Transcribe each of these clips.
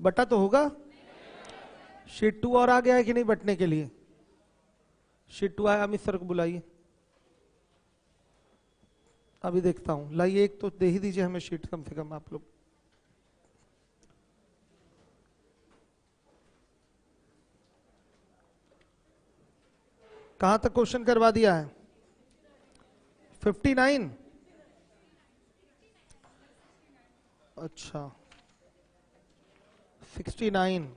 बटा तो होगा। शीट 2 और आ गया है कि नहीं बटने के लिए? शीट 2 आया, अमित सर को बुलाइए। अभी देखता हूं, लाइए एक तो दे ही दीजिए हमें शीट कम से कम आप लोग। कहां तक क्वेश्चन करवा दिया है? 59। अच्छा 69।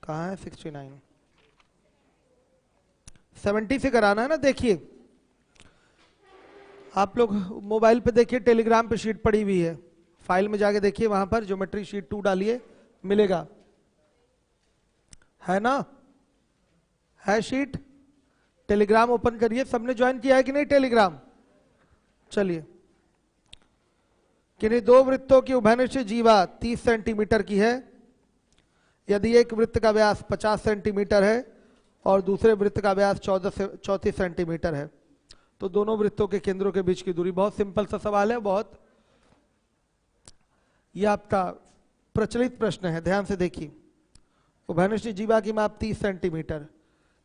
कहाँ है 69? 70 से कराना है ना। देखिए आप लोग मोबाइल पे देखिए, टेलीग्राम पे शीट पड़ी हुई है, फाइल में जाके देखिए, वहां पर ज्योमेट्री शीट 2 डालिए, मिलेगा, है ना? है शीट। टेलीग्राम ओपन करिए। सबने ज्वाइन किया है कि नहीं टेलीग्राम? चलिए, किन्हीं दो वृत्तों की उभयनिष्ठ जीवा 30 सेंटीमीटर की है। यदि एक वृत्त का व्यास 50 सेंटीमीटर है और दूसरे वृत्त का व्यास 34 सेंटीमीटर है, तो दोनों वृत्तों के केंद्रों के बीच की दूरी। बहुत सिंपल सा सवाल है, बहुत यह आपका प्रचलित प्रश्न है, ध्यान से देखिए। उभयनिष्ठ जीवा की माप 30 सेंटीमीटर,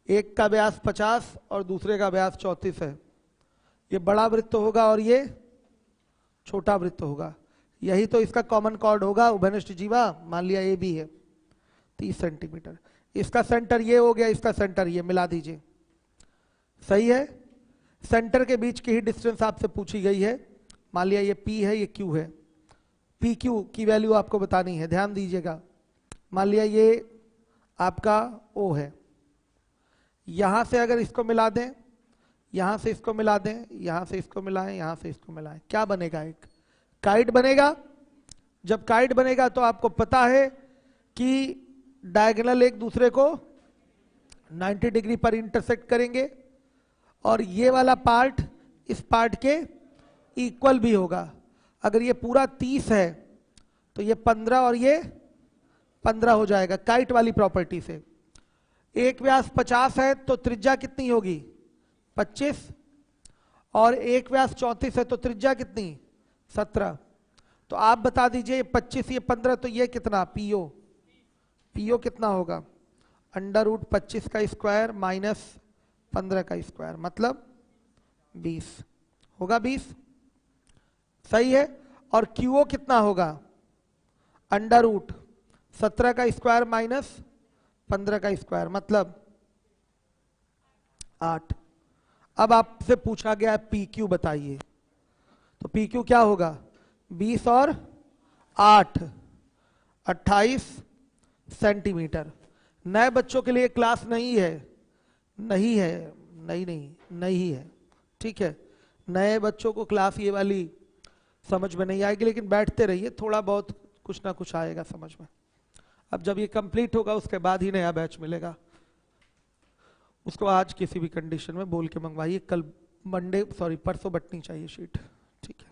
एक का व्यास 50 और दूसरे का व्यास 34 है। ये बड़ा वृत्त होगा और ये छोटा वृत्त होगा। यही तो इसका कॉमन कॉर्ड होगा उभयनिष्ठ जीवा। मान लिया ए बी है 30 सेंटीमीटर, इसका सेंटर ये हो गया, इसका सेंटर ये, मिला दीजिए, सही है। सेंटर के बीच की ही डिस्टेंस आपसे पूछी गई है। मान लिया ये P है, ये Q है। पी क्यू की वैल्यू आपको बतानी है, ध्यान दीजिएगा। मान लिया ये आपका O है। यहां से अगर इसको मिला दें, यहां से इसको मिला दें, यहां से इसको मिलाएं, यहां से इसको मिलाएं, क्या बनेगा? एक काइट बनेगा। जब काइट बनेगा तो आपको पता है कि डायगोनल एक दूसरे को 90 डिग्री पर इंटरसेक्ट करेंगे और ये वाला पार्ट इस पार्ट के इक्वल भी होगा। अगर ये पूरा 30 है तो ये 15 और ये 15 हो जाएगा काइट वाली प्रॉपर्टी से। एक व्यास 50 है तो त्रिज्या कितनी होगी? 25, और एक व्यास 34 है तो त्रिज्या कितनी? 17। तो आप बता दीजिए 25 ये 15 तो ये कितना? पीओ। पीओ कितना होगा? √25 का स्क्वायर माइनस 15 का स्क्वायर, मतलब 20 होगा। 20 सही है। और क्यूओ कितना होगा? √17 का स्क्वायर माइनस 15 का स्क्वायर, मतलब 8। अब आपसे पूछा गया है पी क्यू बताइए, तो पी क्यू क्या होगा? 20 और 8 28 सेंटीमीटर। नए बच्चों के लिए क्लास नहीं है, नहीं है, नहीं है, ठीक है। नए बच्चों को क्लास ये वाली समझ में नहीं आएगी, लेकिन बैठते रहिए, थोड़ा बहुत कुछ ना कुछ आएगा समझ में। अब जब ये कंप्लीट होगा उसके बाद ही नया बैच मिलेगा। उसको आज किसी भी कंडीशन में बोल के मंगवाइए, कल मंडे सॉरी परसों बटनी चाहिए शीट, ठीक है।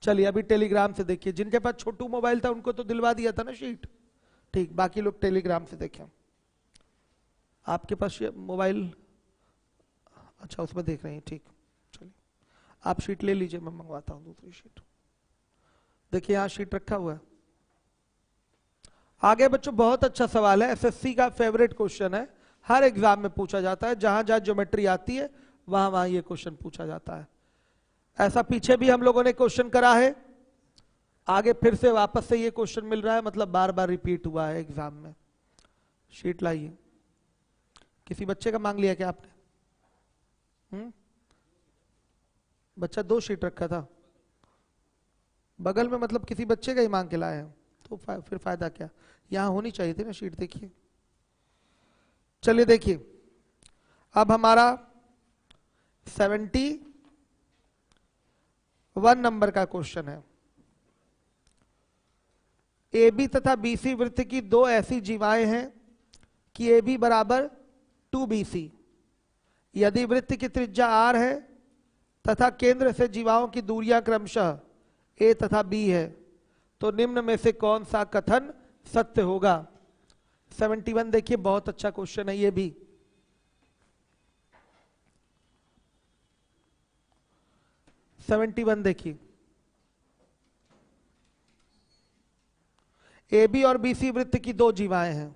चलिए अभी टेलीग्राम से देखिए, जिनके पास छोटू मोबाइल था उनको तो दिलवा दिया था ना शीट, ठीक। बाकी लोग टेलीग्राम से देखें। आपके पास मोबाइल, अच्छा उसमें देख रहे हैं, ठीक। चलिए आप शीट ले लीजिए, मैं मंगवाता हूं दूसरी शीट। देखिए यहां शीट रखा हुआ है। आगे बच्चों बहुत अच्छा सवाल है, एसएससी का फेवरेट क्वेश्चन है, हर एग्जाम में पूछा जाता है। जहां जहां ज्योमेट्री आती है वहां वहां ये क्वेश्चन पूछा जाता है। ऐसा पीछे भी हम लोगों ने क्वेश्चन करा है, आगे फिर से वापस से ये क्वेश्चन मिल रहा है, मतलब बार बार रिपीट हुआ है एग्जाम में। शीट लाइए। किसी बच्चे का मांग लिया क्या आपने? बच्चा 2 शीट रखा था बगल में, मतलब किसी बच्चे का ही मांग के लाए हैं, तो फिर फायदा क्या? यहां होनी चाहिए थी ना शीट, देखिए। चलिए देखिए, अब हमारा 71 नंबर का क्वेश्चन है। ए बी तथा BC वृत्त की दो ऐसी जीवाएं हैं कि AB बराबर 2BC। यदि वृत्त की त्रिज्या R है तथा केंद्र से जीवाओं की दूरियां क्रमशः A तथा B है, तो निम्न में से कौन सा कथन सत्य होगा? 71 देखिए, बहुत अच्छा क्वेश्चन है ये भी। देखिए ए बी और बी सी वृत्त की दो जीवाएं हैं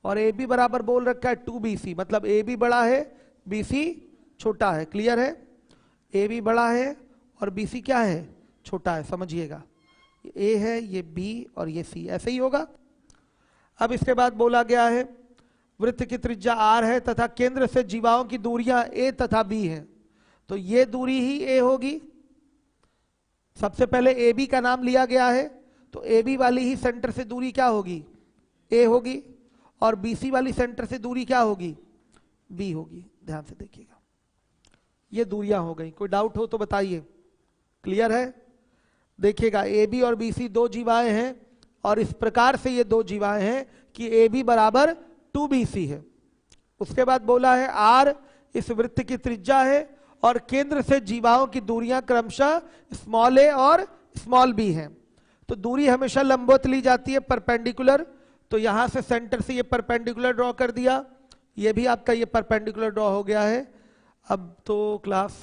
और ए बी बराबर बोल रखा है 2BC, मतलब ए बी बड़ा है बी सी छोटा है। क्लियर है? ए बी बड़ा है और बी सी क्या है? छोटा है। समझिएगा, ए है, ये बी और ये सी, ऐसे ही होगा। अब इसके बाद बोला गया है वृत्त की त्रिज्या r है तथा केंद्र से जीवाओं की दूरियां a तथा b हैं, तो ये दूरी ही a होगी। सबसे पहले ए बी का नाम लिया गया है, तो ए बी वाली ही सेंटर से दूरी क्या होगी? a होगी, और बी सी वाली सेंटर से दूरी क्या होगी? b होगी। ध्यान से देखिएगा, ये दूरियां हो गई। कोई डाउट हो तो बताइए। क्लियर है? देखिएगा, ए बी और बी सी दो जीवाएं हैं और इस प्रकार से ये दो जीवाएं हैं कि ए बी बराबर 2BC है। उसके बाद बोला है r इस वृत्त की त्रिज्या है और केंद्र से जीवाओं की दूरियां क्रमशः स्मॉल a और स्मॉल b हैं। तो दूरी हमेशा लंबवत ली जाती है, परपेंडिकुलर। तो यहां से सेंटर से ये परपेंडिकुलर ड्रॉ कर दिया, ये भी आपका ये परपेंडिकुलर ड्रॉ हो गया है। अब तो क्लास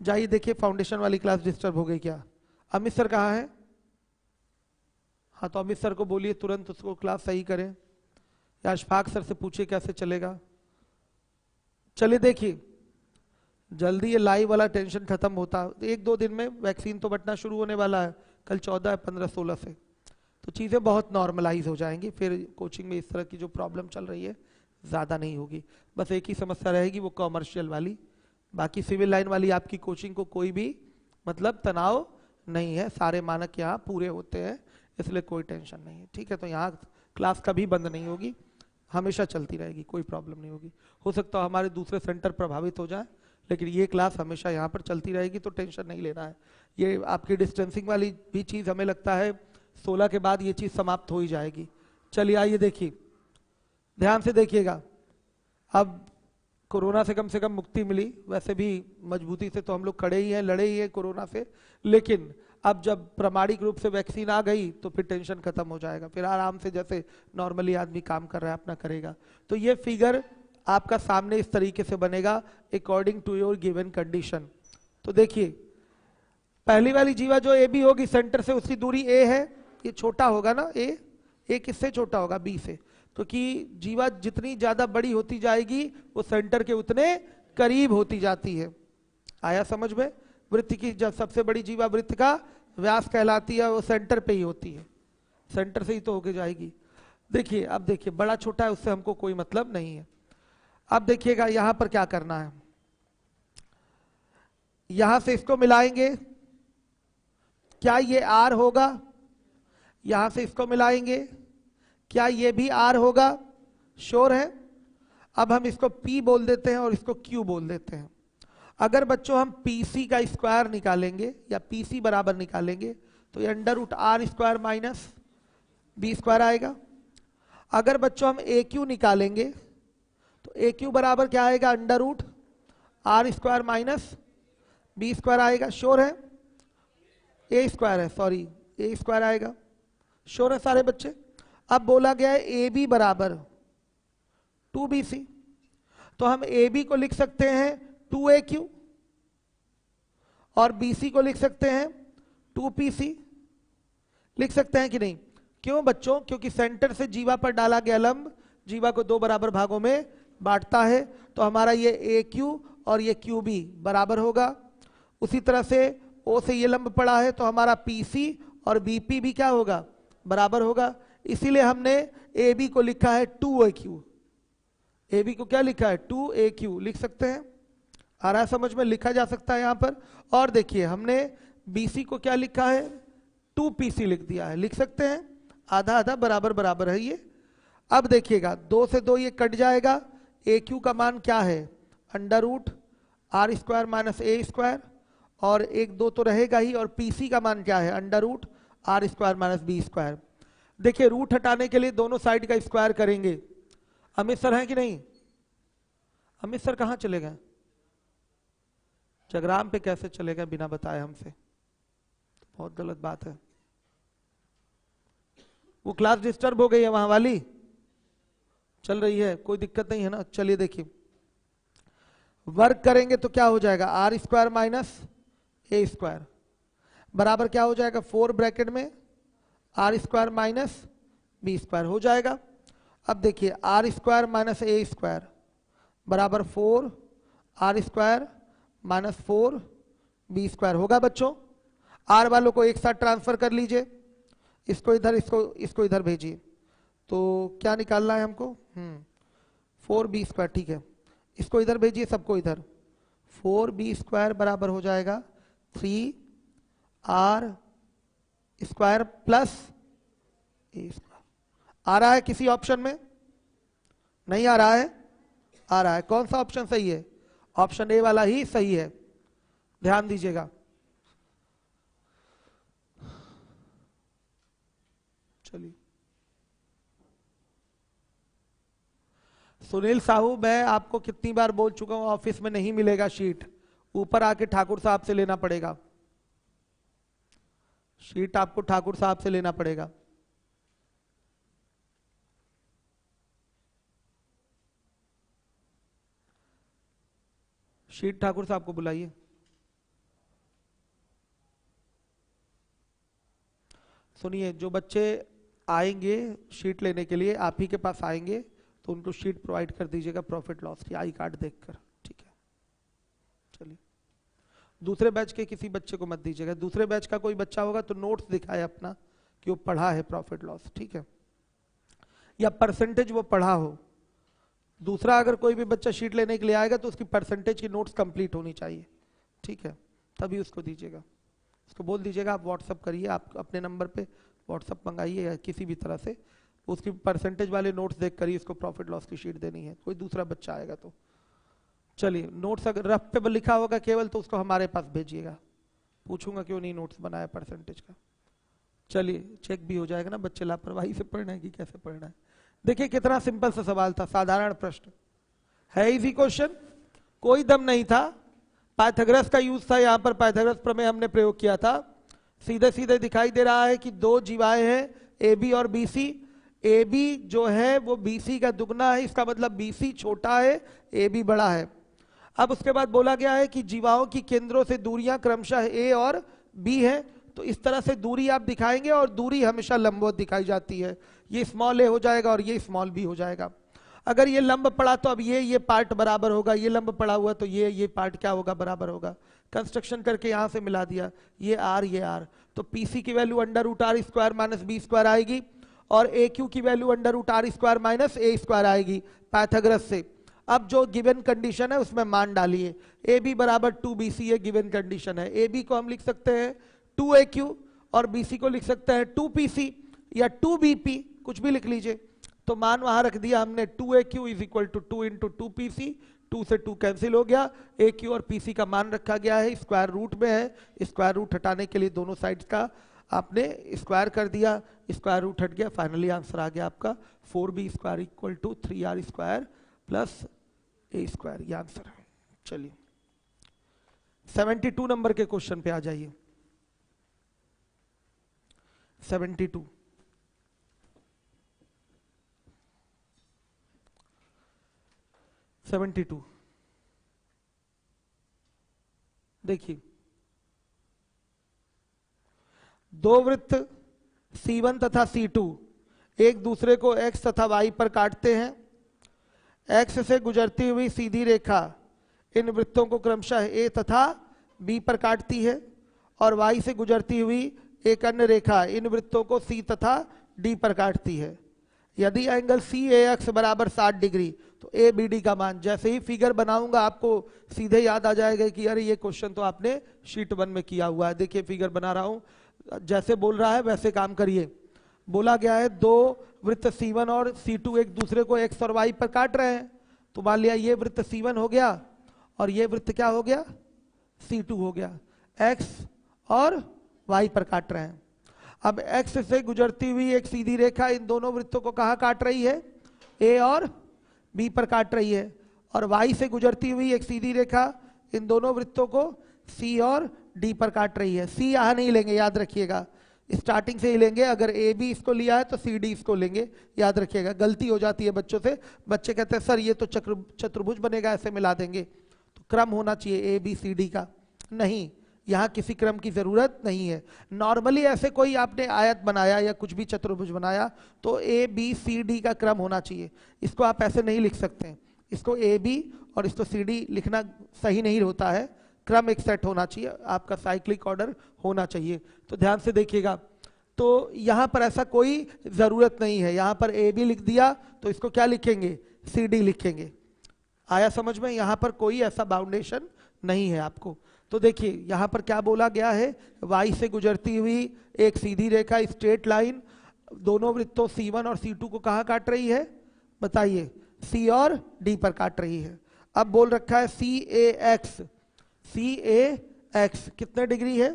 जाइए, देखिए फाउंडेशन वाली क्लास डिस्टर्ब हो गई क्या? अमित सर कहाँ है? हाँ, तो अमित सर को बोलिए तुरंत उसको क्लास सही करें, या अशफाक सर से पूछिए कैसे चलेगा। चलिए देखिए, जल्दी ये लाइव वाला टेंशन खत्म होता। एक दो दिन में वैक्सीन तो बंटना शुरू होने वाला है, कल 14, 15, 16 से, तो चीज़ें बहुत नॉर्मलाइज हो जाएंगी। फिर कोचिंग में इस तरह की जो प्रॉब्लम चल रही है ज़्यादा नहीं होगी। बस एक ही समस्या रहेगी, वो कॉमर्शियल वाली। बाकी सिविल लाइन वाली आपकी कोचिंग को कोई भी मतलब तनाव नहीं है, सारे मानक यहाँ पूरे होते हैं, इसलिए कोई टेंशन नहीं है। ठीक है, तो यहाँ क्लास कभी बंद नहीं होगी, हमेशा चलती रहेगी, कोई प्रॉब्लम नहीं होगी। हो सकता है हमारे दूसरे सेंटर प्रभावित हो जाए, लेकिन ये क्लास हमेशा यहाँ पर चलती रहेगी, तो टेंशन नहीं लेना है। ये आपकी डिस्टेंसिंग वाली भी चीज़ हमें लगता है 16 के बाद ये चीज़ समाप्त हो ही जाएगी। चलिए आइए देखिए, ध्यान से देखिएगा। अब कोरोना से कम मुक्ति मिली, वैसे भी मजबूती से तो हम लोग खड़े ही हैं, लड़े ही हैं कोरोना से, लेकिन अब जब प्रामाणिक रूप से वैक्सीन आ गई तो फिर टेंशन खत्म हो जाएगा, फिर आराम से जैसे नॉर्मली आदमी काम कर रहा है अपना करेगा। तो ये फिगर आपका सामने इस तरीके से बनेगा according to your given condition. तो देखिए, पहली वाली जीवा जो ए बी होगी, सेंटर से उसकी दूरी ए है, ये छोटा होगा ना, ए किससे छोटा होगा? बी से। क्योंकि जीवा जितनी ज्यादा बड़ी होती जाएगी वो सेंटर के उतने करीब होती जाती है। आया समझ में? वृत्त की जब सबसे बड़ी जीवा वृत्त का व्यास कहलाती है, वो सेंटर पे ही होती है, सेंटर से ही तो होके जाएगी। देखिए, अब देखिए बड़ा छोटा है उससे हमको कोई मतलब नहीं है। अब देखिएगा यहां पर क्या करना है, यहां से इसको मिलाएंगे, क्या ये आर होगा? यहां से इसको मिलाएंगे, क्या ये भी आर होगा? श्योर है? अब हम इसको P बोल देते हैं और इसको Q बोल देते हैं। अगर बच्चों हम PC का स्क्वायर निकालेंगे या PC बराबर निकालेंगे तो ये √r² माइनस B² आएगा। अगर बच्चों हम AQ निकालेंगे तो AQ बराबर क्या आएगा? √r² माइनस B² आएगा। श्योर है? A² है, सॉरी A² आएगा। श्योर है सारे बच्चे? अब बोला गया है AB बराबर 2BC, तो हम AB को लिख सकते हैं 2AQ और BC को लिख सकते हैं 2PC। लिख सकते हैं कि नहीं? क्यों बच्चों? क्योंकि सेंटर से जीवा पर डाला गया लंब जीवा को दो बराबर भागों में बांटता है, तो हमारा ये AQ और ये QB बराबर होगा। उसी तरह से O से ये लंब पड़ा है तो हमारा PC और BP भी क्या होगा? बराबर होगा। इसीलिए हमने AB को लिखा है 2AQ। AB को क्या लिखा है? 2AQ लिख सकते हैं। आ रहा है समझ में? लिखा जा सकता है यहाँ पर। और देखिए हमने BC को क्या लिखा है? 2PC लिख दिया है। लिख सकते हैं, आधा आधा बराबर बराबर है ये। अब देखिएगा 2 से 2 ये कट जाएगा, AQ का मान क्या है? √r² माइनस A², और 1 2 तो रहेगा ही, और PC का मान क्या है? √r² minus B²। देखिए रूट हटाने के लिए दोनों साइड का स्क्वायर करेंगे। अमित सर हैं कि नहीं? अमित सर कहाँ चले गए? जगराम पे कैसे चले गए बिना बताए हमसे? बहुत गलत बात है। वो क्लास डिस्टर्ब हो गई है वहां वाली, चल रही है, कोई दिक्कत नहीं है ना? चलिए देखिए, वर्क करेंगे तो क्या हो जाएगा? r² माइनस A² बराबर क्या हो जाएगा? 4 ब्रैकेट में r square minus b square हो जाएगा। अब देखिए r square minus a square बराबर 4 r square minus 4 b square होगा बच्चों। आर वालों को एक साथ ट्रांसफर कर लीजिए, इसको इधर इसको इधर भेजिए। तो क्या निकालना है हमको? 4 बी स्क्वायर, ठीक है, इसको इधर भेजिए, सबको इधर। 4 बी स्क्वायर बराबर हो जाएगा 3 आर स्क्वायर प्लस ए स्क्वायर। आ रहा है किसी ऑप्शन में? नहीं आ रहा है? आ रहा है। कौन सा ऑप्शन सही है? ऑप्शन ए वाला ही सही है, ध्यान दीजिएगा। चलिए सुनील साहू, मैं आपको कितनी बार बोल चुका हूं, ऑफिस में नहीं मिलेगा शीट, ऊपर आके ठाकुर साहब से लेना पड़ेगा। शीट आपको ठाकुर साहब से लेना पड़ेगा। शीट ठाकुर साहब को बुलाइए। सुनिए, जो बच्चे आएंगे शीट लेने के लिए, आप ही के पास आएंगे, तो उनको शीट प्रोवाइड कर दीजिएगा प्रॉफिट लॉस की, आई कार्ड देखकर, ठीक है। चलिए, दूसरे बैच के किसी बच्चे को मत दीजिएगा। दूसरे बैच का कोई बच्चा होगा तो नोट्स दिखाए अपना कि वो पढ़ा है प्रॉफिट लॉस, ठीक है, या परसेंटेज वो पढ़ा हो। दूसरा अगर कोई भी बच्चा शीट लेने के लिए आएगा तो उसकी परसेंटेज की नोट्स कंप्लीट होनी चाहिए, ठीक है, तभी उसको दीजिएगा। उसको बोल दीजिएगा आप व्हाट्सअप करिए, आप अपने नंबर पे व्हाट्सअप मंगाइए या किसी भी तरह से, उसकी परसेंटेज वाले नोट्स देख कर ही उसको प्रॉफिट लॉस की शीट देनी है, कोई दूसरा बच्चा आएगा तो। चलिए, नोट्स अगर रफ पे लिखा होगा केवल तो उसको हमारे पास भेजिएगा, पूछूंगा क्यों नहीं नोट्स बनाया परसेंटेज का। चलिए, चेक भी हो जाएगा ना बच्चे लापरवाही से पढ़ना है कि कैसे पढ़ना है। देखिए कितना सिंपल सा सवाल था, साधारण प्रश्न है, इजी क्वेश्चन, कोई दम नहीं था। पाइथागोरस का यूज था यहाँ पर, पाइथागोरस प्रमेय हमने प्रयोग किया था। सीधे सीधे दिखाई दे रहा है कि दो जीवाएं हैं ए बी और बी सी। ए बी जो है वो बी सी का दुगना है, इसका मतलब बी सी छोटा है, ए बी बड़ा है। अब उसके बाद बोला गया है कि जीवाओं की केंद्रों से दूरियां क्रमशः ए और बी है, तो इस तरह से दूरी आप दिखाएंगे और दूरी हमेशा लंबवत दिखाई जाती है। ये स्मॉल ए हो जाएगा और ये स्मॉल बी हो जाएगा। अगर ये लंब पड़ा तो अब ये पार्ट बराबर होगा, ये लंब पड़ा हुआ तो ये पार्ट क्या होगा? बराबर होगा। कंस्ट्रक्शन करके यहां से मिला दिया, ये आर, तो पीसी की value under root r square minus b square आएगी और ए क्यू की value under root r square minus a square आएगी पाइथागोरस से। अब जो गिवन कंडीशन है उसमें मान डालिए, ए बी बराबर 2bc, ये गिवन कंडीशन है। ए बी को हम लिख सकते हैं 2aq और bc को लिख सकते हैं 2pc या 2bp, कुछ भी लिख लीजिए। तो मान वहां रख दिया हमने, 2aq is equal to 2 into 2pc, 2 से 2 कैंसिल हो गया, aq और pc का मान रखा गया है, स्क्वायर रूट में है, स्क्वायर रूट हटाने के लिए दोनों साइड्स का आपने स्क्वायर कर दिया, स्क्वायर रूट हट गया, फाइनली आंसर आ गया आपका 4b square equal to 3r square plus A square, ये आंसर है। चलिए 72 नंबर के क्वेश्चन पे आ जाइए। 72 देखिए, दो वृत्त C1 तथा C2 एक दूसरे को x तथा y पर काटते हैं। x से गुजरती हुई सीधी रेखा इन वृत्तों को क्रमशः a तथा b पर काटती है और y से गुजरती हुई एक अन्य रेखा इन वृत्तों को c तथा d पर काटती है। यदि एंगल CAX बराबर 60 डिग्री तो ABD का मान, जैसे ही फिगर बनाऊंगा आपको सीधे याद आ जाएगा कि अरे ये क्वेश्चन तो आपने शीट 1 में किया हुआ है। देखिए फिगर बना रहा हूं, जैसे बोल रहा है वैसे काम करिए। बोला गया है दो वृत्त C1 और C2 एक दूसरे को x और y पर काट रहे हैं, तो मान लिया ये वृत्त C1 हो गया और ये वृत्त क्या हो गया? C2 हो गया, x और y पर काट रहे हैं। अब x से गुजरती हुई एक सीधी रेखा इन दोनों वृत्तों को कहाँ काट रही है? a और b पर काट रही है, और y से गुजरती हुई एक सीधी रेखा इन दोनों वृत्तों को c और d पर काट रही है। c यहाँ नहीं लेंगे, याद रखिएगा, स्टार्टिंग से ही लेंगे। अगर ए बी इसको लिया है तो सी डी इसको लेंगे, याद रखिएगा। गलती हो जाती है बच्चों से, बच्चे कहते हैं सर ये तो चतुर्भुज बनेगा, ऐसे मिला देंगे। तो क्रम होना चाहिए ए बी सी डी का, नहीं, यहाँ किसी क्रम की जरूरत नहीं है। नॉर्मली ऐसे कोई आपने आयत बनाया या कुछ भी चतुर्भुज बनाया तो ए बी सी डी का क्रम होना चाहिए, इसको आप ऐसे नहीं लिख सकते हैं। इसको ए बी और इसको सी डी लिखना सही नहीं होता है, क्रम एक सेट होना चाहिए, आपका साइक्लिक ऑर्डर होना चाहिए। तो ध्यान से देखिएगा, तो यहाँ पर ऐसा कोई ज़रूरत नहीं है। यहाँ पर ए बी लिख दिया तो इसको क्या लिखेंगे, सी डी लिखेंगे। आया समझ में? यहाँ पर कोई ऐसा बाउंडेशन नहीं है आपको। तो देखिए यहाँ पर क्या बोला गया है, y से गुजरती हुई एक सीधी रेखा स्ट्रेट लाइन दोनों वृत्तों C1 और C2 को कहाँ काट रही है बताइए, C और D पर काट रही है। अब बोल रखा है CAX कितने डिग्री है,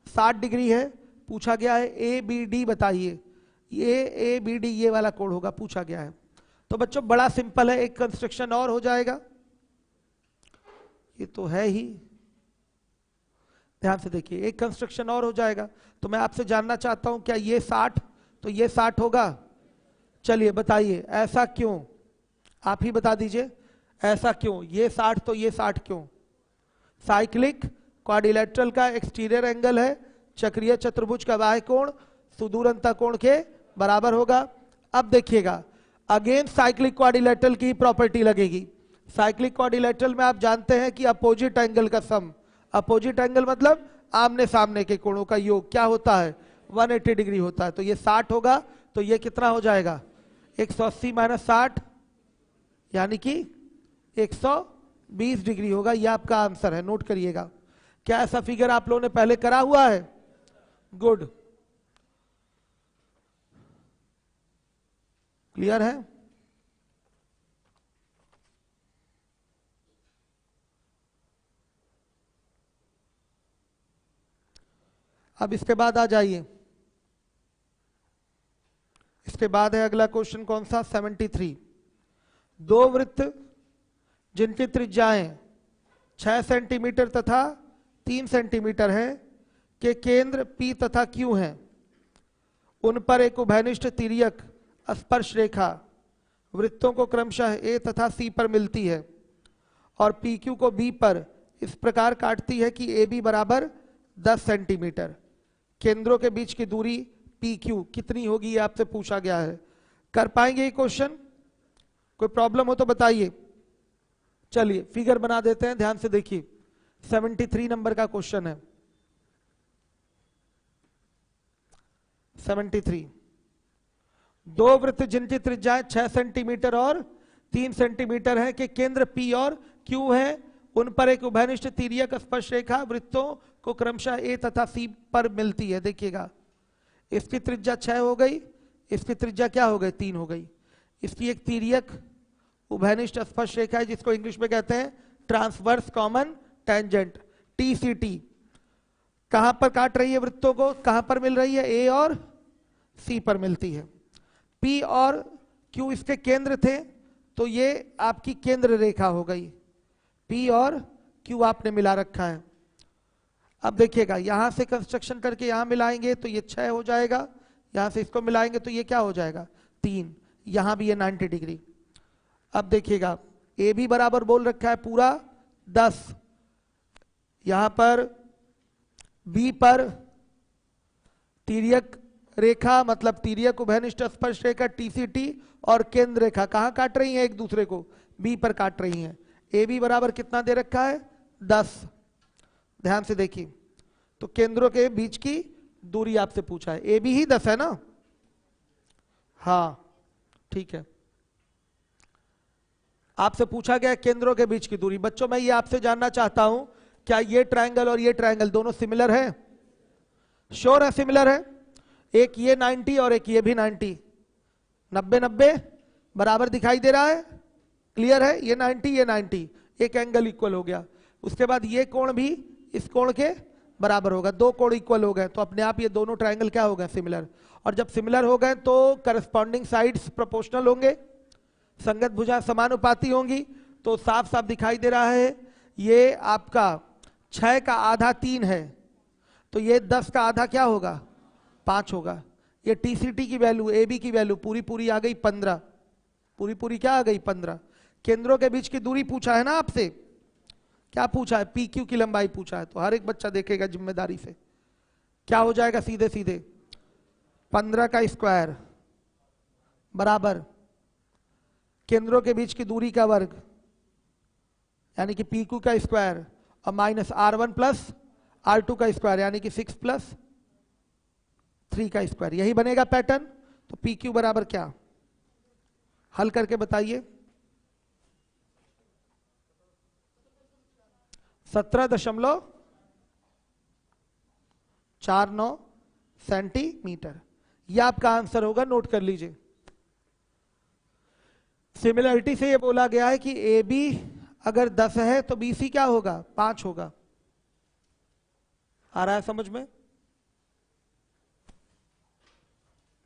60 डिग्री है। पूछा गया है ABD बताइए, ये ABD ये वाला कोण होगा, पूछा गया है। तो बच्चों बड़ा सिंपल है, एक कंस्ट्रक्शन और हो जाएगा, ये तो है ही, ध्यान से देखिए, एक कंस्ट्रक्शन और हो जाएगा। तो मैं आपसे जानना चाहता हूं क्या ये 60 तो ये 60 होगा? चलिए बताइए ऐसा क्यों, आप ही बता दीजिए ऐसा क्यों, ये 60 तो ये 60 क्यों? साइक्लिक क्वाड्रिलेटरल का एक्सटीरियर एंगल है, चक्रीय चतुर्भुज का बाह्य कोण सुदूर अंतः कोण के बराबर होगा। अब देखिएगा अगेन साइक्लिक क्वाड्रिलेटरल की प्रॉपर्टी लगेगी। साइक्लिक क्वाड्रिलेटरल में आप जानते हैं कि अपोजिट एंगल का सम, अपोजिट एंगल मतलब आमने सामने के कोणों का योग क्या होता है, 180 डिग्री होता है। तो ये 60 होगा, तो ये कितना हो जाएगा 180 माइनस 60 यानी कि 120 डिग्री होगा। ये आपका आंसर है, नोट करिएगा। क्या ऐसा फिगर आप लोगों ने पहले करा हुआ है? गुड, क्लियर है? अब इसके बाद आ जाइए, इसके बाद है अगला क्वेश्चन कौन सा, 73। दो वृत्त जिनकी त्रिज्याएं 6 सेंटीमीटर तथा 3 सेंटीमीटर है के केंद्र P तथा Q हैं, उन पर एक उभयनिष्ठ तिर्यक स्पर्श रेखा वृत्तों को क्रमशः A तथा C पर मिलती है और PQ को B पर इस प्रकार काटती है कि AB बराबर 10 सेंटीमीटर। केंद्रों के बीच की दूरी PQ कितनी होगी, ये आपसे पूछा गया है। कर पाएंगे ये क्वेश्चन? कोई प्रॉब्लम हो तो बताइए। चलिए फिगर बना देते हैं, ध्यान से देखिए, 73 नंबर का क्वेश्चन है। 73, दो वृत्त जिनकी त्रिज्याएं 6 सेंटीमीटर और 3 सेंटीमीटर है के केंद्र P और Q है, उन पर एक उभयनिष्ठ तिर्यक स्पर्श रेखा वृत्तों को क्रमशः A तथा C पर मिलती है। देखिएगा इसकी त्रिज्या 6 हो गई, इसकी त्रिज्या क्या हो गई, 3 हो गई। इसकी एक तिर्यक उभयनिष्ठ स्पर्श रेखा है जिसको इंग्लिश में कहते हैं ट्रांसवर्स कॉमन टेंजेंट, TCT। कहां पर काट रही है वृत्तों को, कहां पर मिल रही है, A और C पर मिलती है। P और Q इसके केंद्र थे, तो ये आपकी केंद्र रेखा हो गई। P और Q आपने मिला रखा है। अब देखिएगा यहां से कंस्ट्रक्शन करके यहां मिलाएंगे तो ये 6 हो जाएगा, यहां से इसको मिलाएंगे तो ये क्या हो जाएगा 3, यहां भी ये 90 डिग्री। अब देखिएगा ए भी बराबर बोल रखा है पूरा 10, यहां पर बी पर तिर्यक रेखा मतलब तिर्यक उभयनिष्ठ स्पर्श रेखा TCT और केंद्र रेखा कहां काट रही है, एक दूसरे को बी पर काट रही हैं। ए बी बराबर कितना दे रखा है 10, ध्यान से देखिए। तो केंद्रों के बीच की दूरी आपसे पूछा है, ए बी ही 10 है ना, हाँ ठीक है। आपसे पूछा गया केंद्रों के बीच की दूरी। बच्चों मैं ये आपसे जानना चाहता हूं क्या ये ट्रायंगल और ये ट्रायंगल दोनों सिमिलर है? श्योर है सिमिलर है। एक ये 90 और एक ये भी 90, 90-90 बराबर दिखाई दे रहा है, क्लियर है, ये 90 ये 90, एक एंगल इक्वल हो गया। उसके बाद ये कोण भी इस कोण के बराबर होगा, दो कोण इक्वल हो गए तो अपने आप ये दोनों ट्रायंगल क्या हो गए, सिमिलर। और जब सिमिलर हो गए तो करस्पॉन्डिंग साइड्स प्रोपोर्शनल होंगे, संगत भुजा समानुपाती होंगी। तो साफ साफ दिखाई दे रहा है ये आपका 6 का आधा 3 है, तो ये 10 का आधा क्या होगा 5 होगा। ये TCT की वैल्यू, AB की वैल्यू पूरी पूरी आ गई 15, पूरी पूरी क्या आ गई 15। केंद्रों के बीच की दूरी पूछा है ना आपसे, क्या पूछा है, पी क्यू की लंबाई पूछा है, तो हर एक बच्चा देखेगा जिम्मेदारी से। क्या हो जाएगा सीधे सीधे, 15 का स्क्वायर बराबर केंद्रों के बीच की दूरी का वर्ग यानी कि पी क्यू का स्क्वायर और माइनस R1 प्लस R2 का स्क्वायर यानी कि 6 प्लस 3 का स्क्वायर, यही बनेगा पैटर्न। तो पी क्यू बराबर क्या, हल करके बताइए। 17.49 सेंटीमीटर, यह आपका आंसर होगा, नोट कर लीजिए। सिमिलरिटी से यह बोला गया है कि ए बी अगर 10 है तो बी सी क्या होगा, 5 होगा। आ रहा है समझ में,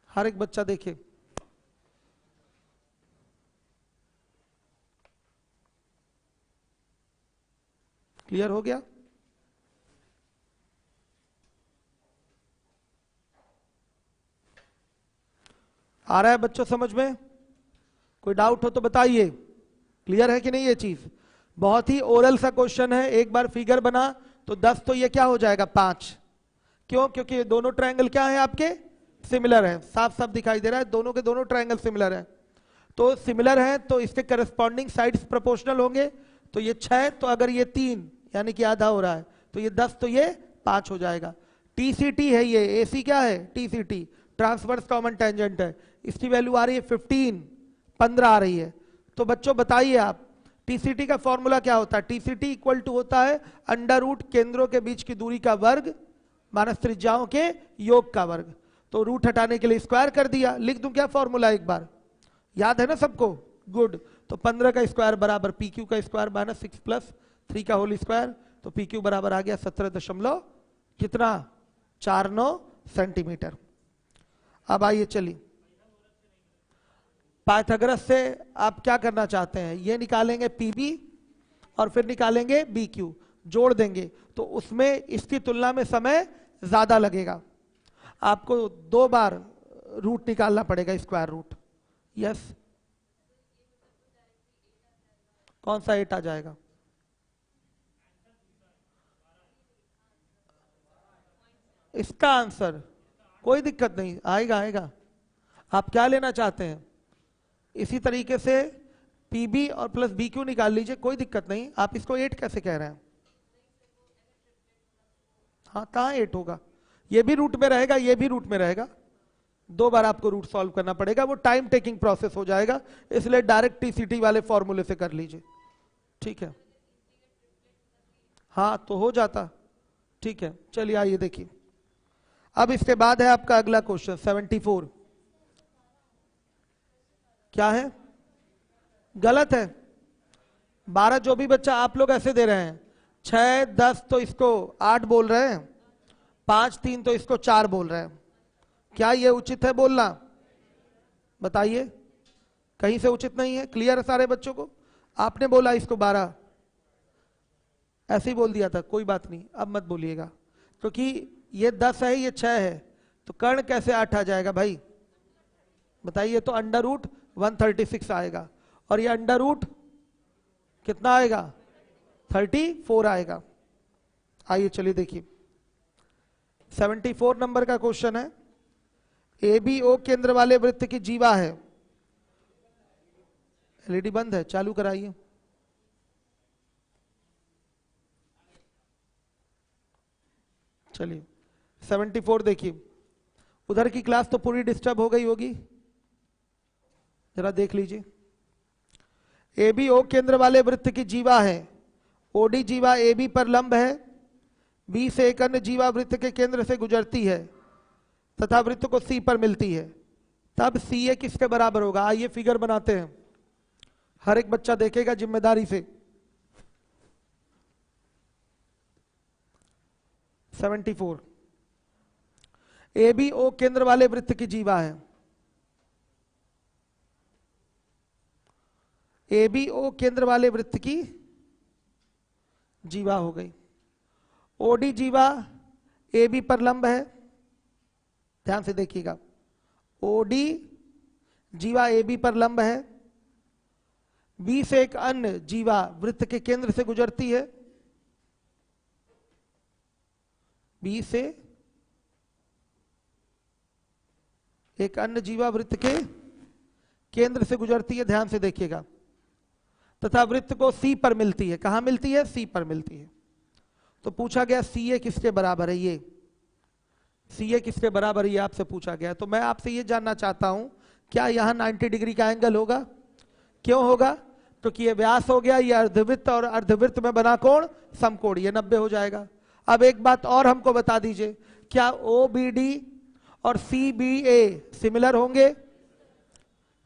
हर एक बच्चा देखे। क्लियर हो गया। आ रहा है बच्चों समझ में, कोई डाउट हो तो बताइए। क्लियर है कि नहीं ये चीज, बहुत ही ओरल सा क्वेश्चन है। एक बार फिगर बना तो 10 तो ये क्या हो जाएगा 5, क्यों, क्योंकि दोनों ट्रायंगल क्या है आपके, सिमिलर है। साफ साफ दिखाई दे रहा है, दोनों के दोनों ट्रायंगल सिमिलर है। तो सिमिलर है तो इसके करस्पॉन्डिंग साइड्स प्रोपोर्शनल होंगे। तो ये 6, तो अगर ये 3 यानी कि आधा हो रहा है, तो ये 10 तो ये 5 हो जाएगा। TCT है ये, AC क्या है TCT, ट्रांसवर्स कॉमन टेंजेंट है, इसकी वैल्यू आ रही है 15 आ रही है। तो बच्चों बताइए आप, TCT का फॉर्मूला क्या होता है, TCT इक्वल टू होता है अंडर रूट केंद्रों के बीच की दूरी का वर्ग माइनस त्रिज्याओं के योग का वर्ग। तो रूट हटाने के लिए स्क्वायर कर दिया, लिख दूं क्या फॉर्मूला एक बार, याद है ना सबको, गुड। तो 15 का स्क्वायर बराबर पी क्यू का स्क्वायर माइनस 6 प्लस 3 का होल स्क्वायर। तो पी क्यू बराबर आ गया 17 कितना 49 सेंटीमीटर। अब आइए चलिए, पाइथागोरस से आप क्या करना चाहते हैं, ये निकालेंगे PB और फिर निकालेंगे BQ, जोड़ देंगे तो उसमें इसकी तुलना में समय ज्यादा लगेगा। आपको 2 बार रूट निकालना पड़ेगा, स्क्वायर रूट। यस, कौन सा 8 आ जाएगा, इसका आंसर कोई दिक्कत नहीं, आएगा आएगा। आप क्या लेना चाहते हैं, इसी तरीके से PB और प्लस BQ निकाल लीजिए, कोई दिक्कत नहीं। आप इसको 8 कैसे कह रहे हैं, हाँ कहाँ 8 होगा, ये भी रूट में रहेगा, ये भी रूट में रहेगा। 2 बार आपको रूट सॉल्व करना पड़ेगा, वो टाइम टेकिंग प्रोसेस हो जाएगा, इसलिए डायरेक्ट TCT वाले फॉर्मूले से कर लीजिए, ठीक है। हाँ तो हो जाता, ठीक है। चलिए आइए देखिए, अब इसके बाद है आपका अगला क्वेश्चन 74। क्या है, गलत है। 12 जो भी बच्चा आप लोग ऐसे दे रहे हैं, 6 10 तो इसको 8 बोल रहे हैं, 5 3 तो इसको 4 बोल रहे हैं। क्या ये उचित है बोलना, बताइए, कहीं से उचित नहीं है। क्लियर है सारे बच्चों को, आपने बोला इसको 12, ऐसे ही बोल दिया था, कोई बात नहीं, अब मत बोलिएगा, क्योंकि ये 10 है ये 6 है, तो कर्ण कैसे 8 आ जाएगा भाई, बताइए। तो अंडर रूट 136 आएगा, और ये अंडर रूट कितना आएगा 34 आएगा। आइए चलिए देखिए, 74 नंबर का क्वेश्चन है। ABO केंद्र वाले वृत्त की जीवा है, LED बंद है, चालू कराइए। चलिए 74 देखिए, उधर की क्लास तो पूरी डिस्टर्ब हो गई होगी, जरा देख लीजिए। ABO केंद्र वाले वृत्त की जीवा है, OD जीवा AB पर लंब है, B से एक अन्य जीवा वृत्त के केंद्र से गुजरती है तथा वृत्त को C पर मिलती है, तब CA किसके बराबर होगा। आइए फिगर बनाते हैं, हर एक बच्चा देखेगा जिम्मेदारी से। 74 ABO केंद्र वाले वृत्त की जीवा है, ABO केंद्र वाले वृत्त की जीवा हो गई। OD जीवा AB पर लंब है, ध्यान से देखिएगा, OD जीवा AB पर लंब है, B से एक अन्य जीवा वृत्त के केंद्र से गुजरती है बी से एक अन्य जीवा वृत्त के केंद्र से गुजरती है, ध्यान से देखिएगा, तथा वृत्त को सी पर मिलती है। कहां मिलती है? सी पर मिलती है। तो पूछा गया सी ए किसके बराबर है? ये सी ए किसके बराबर है, ये आपसे पूछा गया। तो मैं आपसे ये जानना चाहता हूं, क्या यहां 90 डिग्री का एंगल होगा? क्यों होगा? क्योंकि ये व्यास हो गया, ये अर्धवृत्त, और अर्धवृत्त में बना कोण समकोण, ये 90 हो जाएगा। अब एक बात और हमको बता दीजिए, क्या ओ बी डी और सी बी ए सिमिलर होंगे?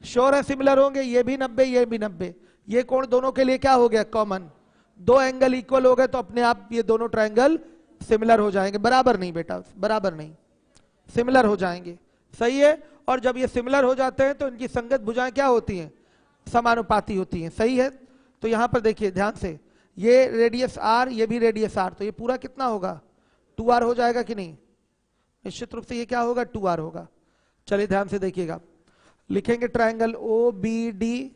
श्योर है सिमिलर होंगे। ये भी 90, ये भी 90, ये कोण दोनों के लिए क्या हो गया? कॉमन। दो एंगल इक्वल हो गए तो अपने आप ये दोनों ट्रायंगल सिमिलर हो जाएंगे। बराबर नहीं बेटा, बराबर नहीं, सिमिलर हो जाएंगे। सही है। और जब ये सिमिलर हो जाते हैं तो इनकी संगत भुजाएं क्या होती हैं? समानुपाती होती हैं। सही है। तो यहां पर देखिए ध्यान से, ये रेडियस आर, ये भी रेडियस आर, तो ये पूरा कितना होगा? 2r हो जाएगा कि नहीं? निश्चित रूप से ये क्या होगा? 2r होगा। चलिए ध्यान से देखिएगा, लिखेंगे triangle O B D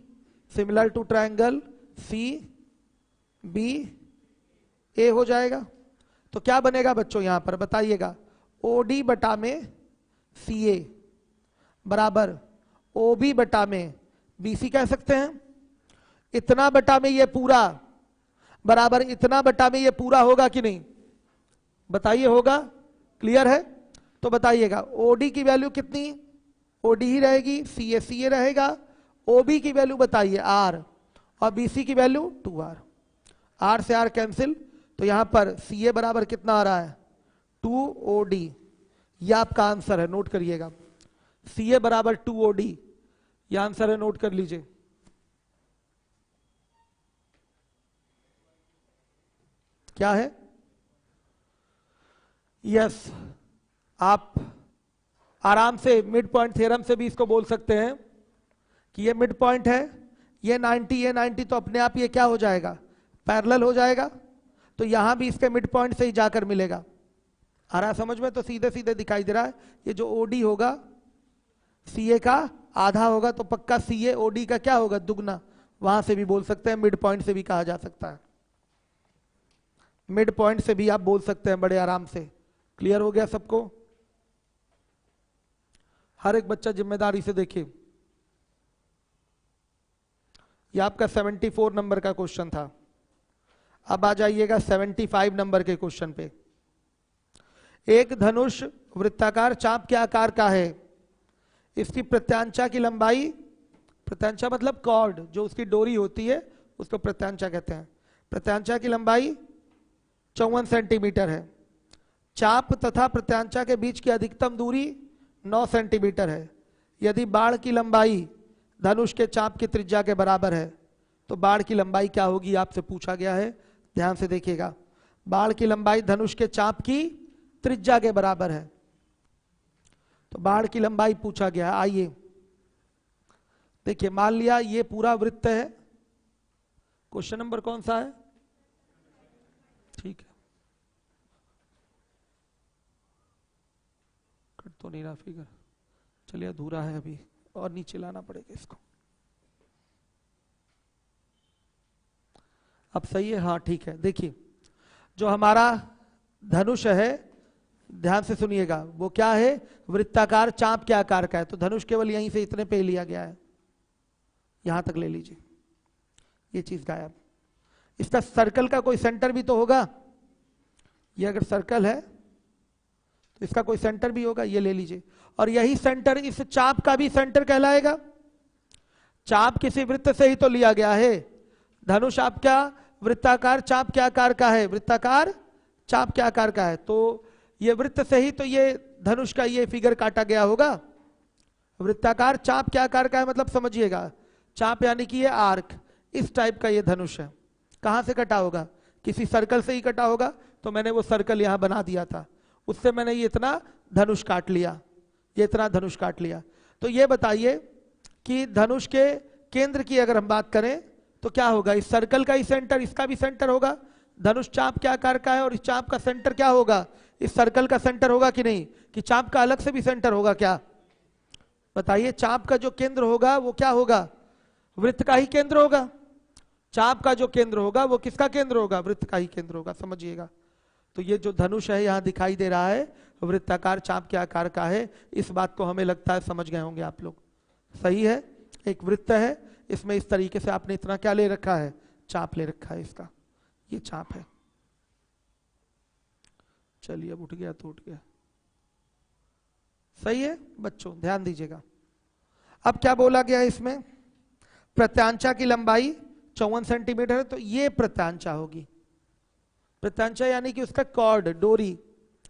similar to triangle C B A हो जाएगा। तो क्या बनेगा बच्चों यहां पर बताइएगा? ओ डी बटा में सी ए बराबर ओ बी बटा में बी सी कह सकते हैं। इतना बटा में ये पूरा बराबर इतना बटा में ये पूरा होगा कि नहीं? बताइए, होगा? क्लियर है? तो बताइएगा ओडी की वैल्यू कितनी? ओडी ही रहेगी, सी ए रहेगा। ओबी की वैल्यू बताइए आर, और बीसी की वैल्यू 2r। आर से आर कैंसिल, तो यहां पर सी ए बराबर कितना आ रहा है? 2OD। यह आपका आंसर है, नोट करिएगा। सी ए बराबर 2OD, यह आंसर है, नोट कर लीजिए। क्या है? यस, आप आराम से मिड पॉइंट थ्योरम से भी इसको बोल सकते हैं कि ये मिड पॉइंट है, ये 90, ये 90, तो अपने आप ये क्या हो जाएगा? पैरेलल हो जाएगा। तो यहां भी इसके मिड पॉइंट से ही जाकर मिलेगा। आ रहा समझ में? तो सीधे सीधे दिखाई दे रहा है, ये जो ओडी होगा सीए का आधा होगा, तो पक्का सीए ओडी का क्या होगा? दुगना। वहां से भी बोल सकते हैं, मिड पॉइंट से भी कहा जा सकता है, मिड पॉइंट से भी आप बोल सकते हैं बड़े आराम से। क्लियर हो गया सबको? हर एक बच्चा जिम्मेदारी से देखिए, यह आपका 74 नंबर का क्वेश्चन था। अब आ जाइएगा 75 नंबर के क्वेश्चन पे। एक धनुष वृत्ताकार चाप के आकार का है, इसकी प्रत्यांचा की लंबाई, प्रत्यांचा मतलब कॉर्ड, जो उसकी डोरी होती है उसको प्रत्यांचा कहते हैं। प्रत्यांचा की लंबाई 54 सेंटीमीटर है। चाप तथा प्रत्यांचा के बीच की अधिकतम दूरी 9 सेंटीमीटर है। यदि बाड़ की लंबाई धनुष के चाप की त्रिज्या के बराबर है तो बाड़ की लंबाई क्या होगी? आपसे पूछा गया है, ध्यान से देखिएगा। बाड़ की लंबाई धनुष के चाप की त्रिज्या के बराबर है, तो बाड़ की लंबाई पूछा गया है। आइए देखिए, मान लिया ये पूरा वृत्त है। क्वेश्चन नंबर कौन सा है? ठीक है, कट तो नहीं रहा फिगर, चलिए अधूरा है अभी, और नीचे लाना पड़ेगा इसको। अब सही है? हाँ ठीक है। देखिए, जो हमारा धनुष है, ध्यान से सुनिएगा, वो क्या है? वृत्ताकार चाप के आकार का है। तो धनुष केवल यहीं से इतने पे लिया गया है, यहां तक ले लीजिए, ये चीज गायब। इसका सर्कल का कोई सेंटर भी तो होगा। ये अगर सर्कल है तो इसका कोई सेंटर भी होगा, ये ले लीजिए। और यही सेंटर इस चाप का भी सेंटर कहलाएगा। चाप किसी वृत्त से ही तो लिया गया है। धनुष आपका वृत्ताकार चाप के आकार का है, वृत्ताकार चाप के आकार का है, तो ये वृत्त से ही तो ये धनुष का ये फिगर काटा गया होगा। वृत्ताकार चाप के आकार का है, मतलब समझिएगा, चाप यानी कि ये आर्क, इस टाइप का ये धनुष है। कहां से कटा होगा? किसी सर्कल से ही कटा होगा। तो मैंने वो सर्कल यहां बना दिया था, उससे मैंने ये इतना धनुष काट लिया, ये इतना धनुष काट लिया। तो ये बताइए कि धनुष के केंद्र की अगर हम बात करें तो क्या होगा? इस सर्कल का ही सेंटर, इसका भी सेंटर होगा। धनुष चाप के आकार का है और इस चाप का सेंटर क्या होगा? इस सर्कल का सेंटर होगा कि नहीं? कि चाप का अलग से भी सेंटर होगा क्या? बताइए, चाप का जो केंद्र होगा वो क्या होगा? वृत्त का ही केंद्र होगा। चाप का जो केंद्र होगा वो किसका केंद्र होगा? वृत्त का ही केंद्र होगा, समझिएगा। तो ये जो धनुष है यहाँ दिखाई दे रहा है वृत्ताकार चाप के आकार का है। इस बात को हमें लगता है समझ गए होंगे आप लोग। सही है, एक वृत्त है, इसमें इस तरीके से आपने इतना क्या ले रखा है, चाप ले रखा है इसका, ये चाप है। चलिए अब उठ गया तो उठ गया। सही है बच्चों, ध्यान दीजिएगा। अब क्या बोला गया इसमें, प्रत्यांचा की लंबाई 54 सेंटीमीटर है, तो ये प्रत्यांचा होगी। प्रत्यांचा यानी कि उसका कॉर्ड, डोरी,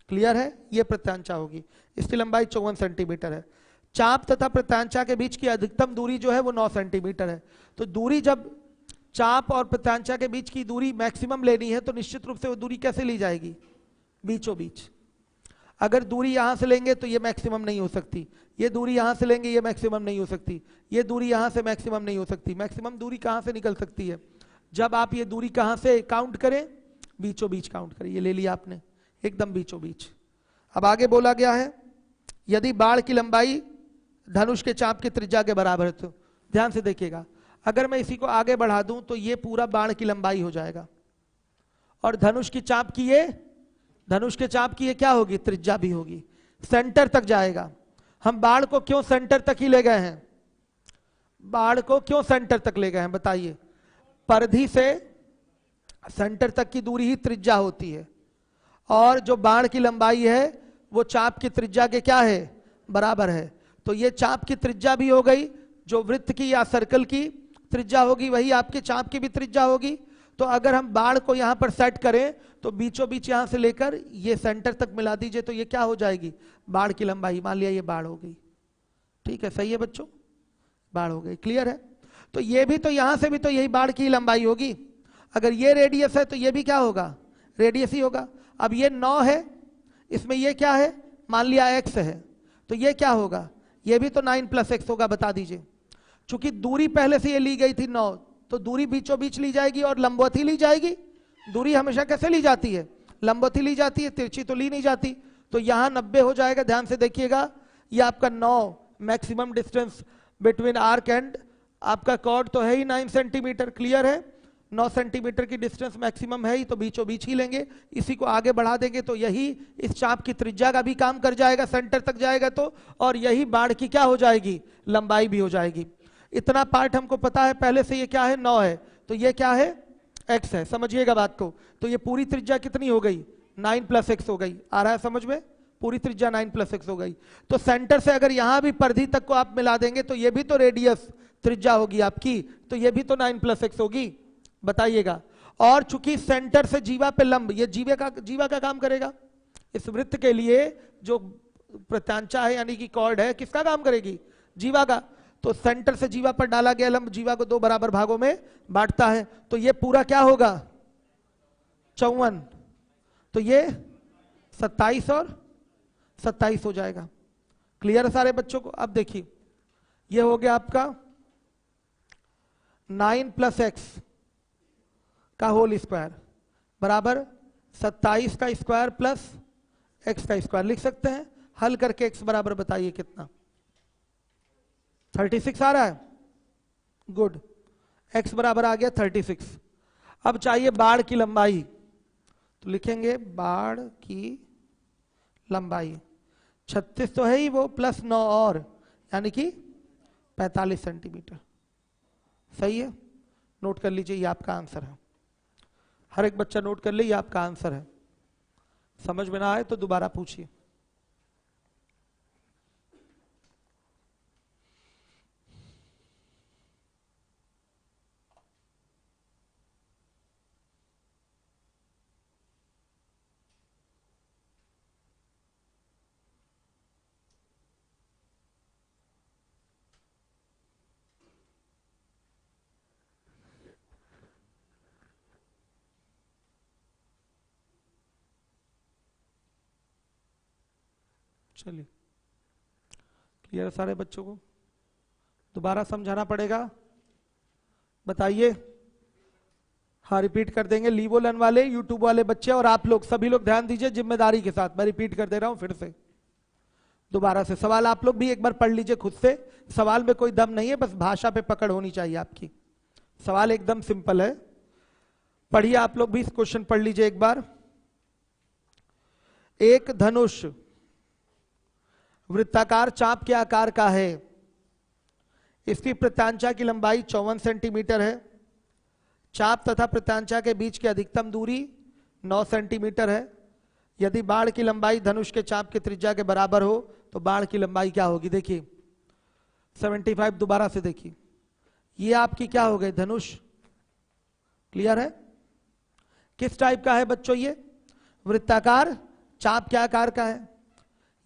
क्लियर है, ये प्रत्यांचा होगी। इसकी लंबाई 54 सेंटीमीटर है। चाप तथा प्रत्यांचा के बीच की अधिकतम दूरी जो है वो 9 सेंटीमीटर है। तो दूरी, जब चाप और प्रत्यांचा के बीच की दूरी मैक्सिमम लेनी है तो निश्चित रूप से वो दूरी कैसे ली जाएगी, बीचों बीच। अगर दूरी यहां से लेंगे तो ये मैक्सिमम नहीं हो सकती, ये दूरी यहां से लेंगे ये मैक्सिमम नहीं हो सकती, ये दूरी यहां से मैक्सिमम नहीं हो सकती। मैक्सिमम दूरी कहां से निकल सकती है, जब आप ये दूरी कहां से काउंट करें, बीचों बीच काउंट करें। ये ले लिया आपने, एकदम बीचों बीच। अब आगे बोला गया है, यदि बाण की लंबाई धनुष के चाप की त्रिज्या के बराबर है तो, ध्यान से देखिएगा, अगर मैं इसी को आगे बढ़ा दूं तो ये पूरा बाण की लंबाई हो जाएगा, और धनुष की चाप की ये, धनुष के चाप की ये क्या होगी, त्रिज्या भी होगी, सेंटर तक जाएगा। हम बाण को क्यों सेंटर तक ही ले गए हैं, बाण को क्यों सेंटर तक ले गए हैं बताइए। परिधि से सेंटर तक की दूरी ही त्रिज्या होती है, और जो बाण की लंबाई है वो चाप की त्रिज्या के क्या है, बराबर है। तो ये चाप की त्रिज्या भी हो गई, जो वृत्त की या सर्कल की त्रिज्या होगी वही आपके चाप की भी त्रिज्या होगी। तो अगर हम बाण को यहां पर सेट करें तो बीचों बीच यहां से लेकर ये सेंटर तक मिला दीजिए, तो ये क्या हो जाएगी, बाण की लंबाई। मान लिया ये बाण हो गई, ठीक है, सही है बच्चों, बाण हो गई, क्लियर है। तो ये भी, तो यहां से भी तो यही बाण की लंबाई होगी। अगर ये रेडियस है तो ये भी क्या होगा, रेडियस ही होगा। अब ये 9 है, इसमें ये क्या है, मान लिया x है, तो ये क्या होगा, ये भी तो 9 + x होगा, बता दीजिए। चूंकि दूरी पहले से ये ली गई थी 9, तो दूरी बीचों बीच ली जाएगी और लंबवत ही ली जाएगी। दूरी हमेशा कैसे ली जाती है, लंबवत ही ली जाती है, तिरछी तो ली नहीं जाती। तो यहां 90 हो जाएगा, ध्यान से देखिएगा। ये आपका 9 maximum distance between arc and आपका कॉर्ड तो है ही 9 सेंटीमीटर, क्लियर है। 9 सेंटीमीटर की डिस्टेंस मैक्सिमम है ही, तो बीचों बीच ही लेंगे। इसी को आगे बढ़ा देंगे तो यही इस चाप की त्रिज्या का भी काम कर जाएगा, सेंटर तक जाएगा तो, और यही बाण की क्या हो जाएगी, लंबाई भी हो जाएगी। इतना पार्ट हमको पता है पहले से, ये क्या है, 9 है, तो ये क्या है, x है, समझिएगा बात को। तो ये पूरी त्रिज्या कितनी हो गई, 9 + x हो गई। आ रहा है समझ में, पूरी त्रिज्या 9 + x हो गई। तो सेंटर से अगर यहां भी परिधि तक को आप मिला देंगे तो ये भी तो रेडियस त्रिज्या होगी आपकी, तो ये भी तो 9 + x होगी, बताइएगा। और चूंकि सेंटर से जीवा पे लंब, ये जीवा का काम करेगा। इस वृत्त के लिए जो प्रत्यांचा है यानी कि कॉर्ड है, किसका काम करेगी, जीवा का। तो सेंटर से जीवा पर डाला गया लंब जीवा को 2 बराबर भागों में बांटता है, तो ये पूरा क्या होगा, 54, तो ये 27 और 27 हो जाएगा। क्लियर है सारे बच्चों को। अब देखिए, ये हो गया आपका 9 + x का होल स्क्वायर बराबर 27 का स्क्वायर प्लस x का स्क्वायर, लिख सकते हैं। हल करके x बराबर बताइए कितना, 36 आ रहा है, गुड, x बराबर आ गया 36। अब चाहिए बाण की लंबाई, तो लिखेंगे बाण की लंबाई 36 तो है ही वो, प्लस 9 और, यानी कि 45 सेंटीमीटर। सही है, नोट कर लीजिए, ये आपका आंसर है। हर एक बच्चा नोट कर ले, ये आपका आंसर है। समझ में ना आए तो दोबारा पूछिए। चलिए, क्लियर सारे बच्चों को, दोबारा समझाना पड़ेगा, बताइए। हाँ, रिपीट कर देंगे, लीवोलन वाले, यूट्यूब वाले बच्चे और आप लोग, सभी लोग ध्यान दीजिए जिम्मेदारी के साथ। मैं रिपीट कर दे रहा हूं फिर से, दोबारा से। सवाल आप लोग भी एक बार पढ़ लीजिए खुद से, सवाल में कोई दम नहीं है, बस भाषा पे पकड़ होनी चाहिए आपकी। सवाल एकदम सिंपल है, पढ़िए आप लोग भी, इस क्वेश्चन पढ़ लीजिए एक बार। एक धनुष वृत्ताकार चाप के आकार का है, इसकी प्रत्यांचा की लंबाई 54 सेंटीमीटर है, चाप तथा प्रत्यांचा के बीच की अधिकतम दूरी 9 सेंटीमीटर है। यदि बाण की लंबाई धनुष के चाप की त्रिज्या के बराबर हो तो बाण की लंबाई क्या होगी? देखिए 75 दोबारा से देखिए, ये आपकी क्या हो गई? धनुष। क्लियर है? किस टाइप का है बच्चों? ये वृत्ताकार चाप के आकार का है।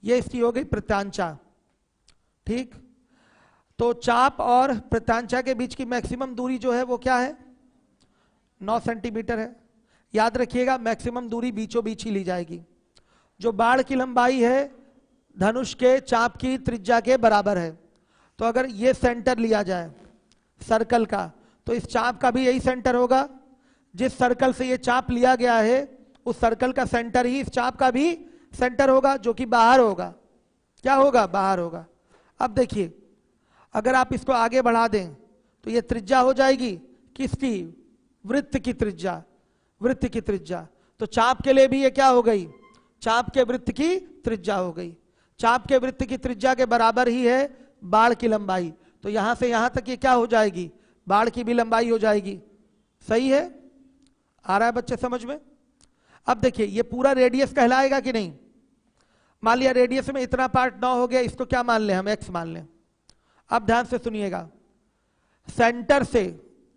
ये इसकी हो गई प्रत्यांचा। ठीक, तो चाप और प्रत्यांचा के बीच की मैक्सिमम दूरी जो है वो क्या है? 9 सेंटीमीटर है। याद रखिएगा मैक्सिमम दूरी बीचों बीच ही ली जाएगी। जो बाण की लंबाई है धनुष के चाप की त्रिज्या के बराबर है, तो अगर ये सेंटर लिया जाए सर्कल का, तो इस चाप का भी यही सेंटर होगा। जिस सर्कल से ये चाप लिया गया है उस सर्कल का सेंटर ही इस चाप का भी सेंटर होगा, जो कि बाहर होगा। क्या होगा? बाहर होगा। अब देखिए, अगर आप इसको आगे बढ़ा दें तो ये त्रिज्या हो जाएगी किसकी? वृत्त की त्रिज्या। वृत्त की त्रिज्या, तो चाप के लिए भी ये क्या हो गई? चाप के वृत्त की त्रिज्या हो गई। चाप के वृत्त की त्रिज्या के बराबर ही है बाण की लंबाई, तो यहां से यहां तक ये क्या हो जाएगी? बाण की भी लंबाई हो जाएगी। सही है? आ रहा है बच्चे समझ में? अब देखिए, ये पूरा रेडियस कहलाएगा कि नहीं? मान लिया रेडियस में इतना पार्ट 9 हो गया, इसको क्या मान लें हम? x मान लें। अब ध्यान से सुनिएगा, सेंटर से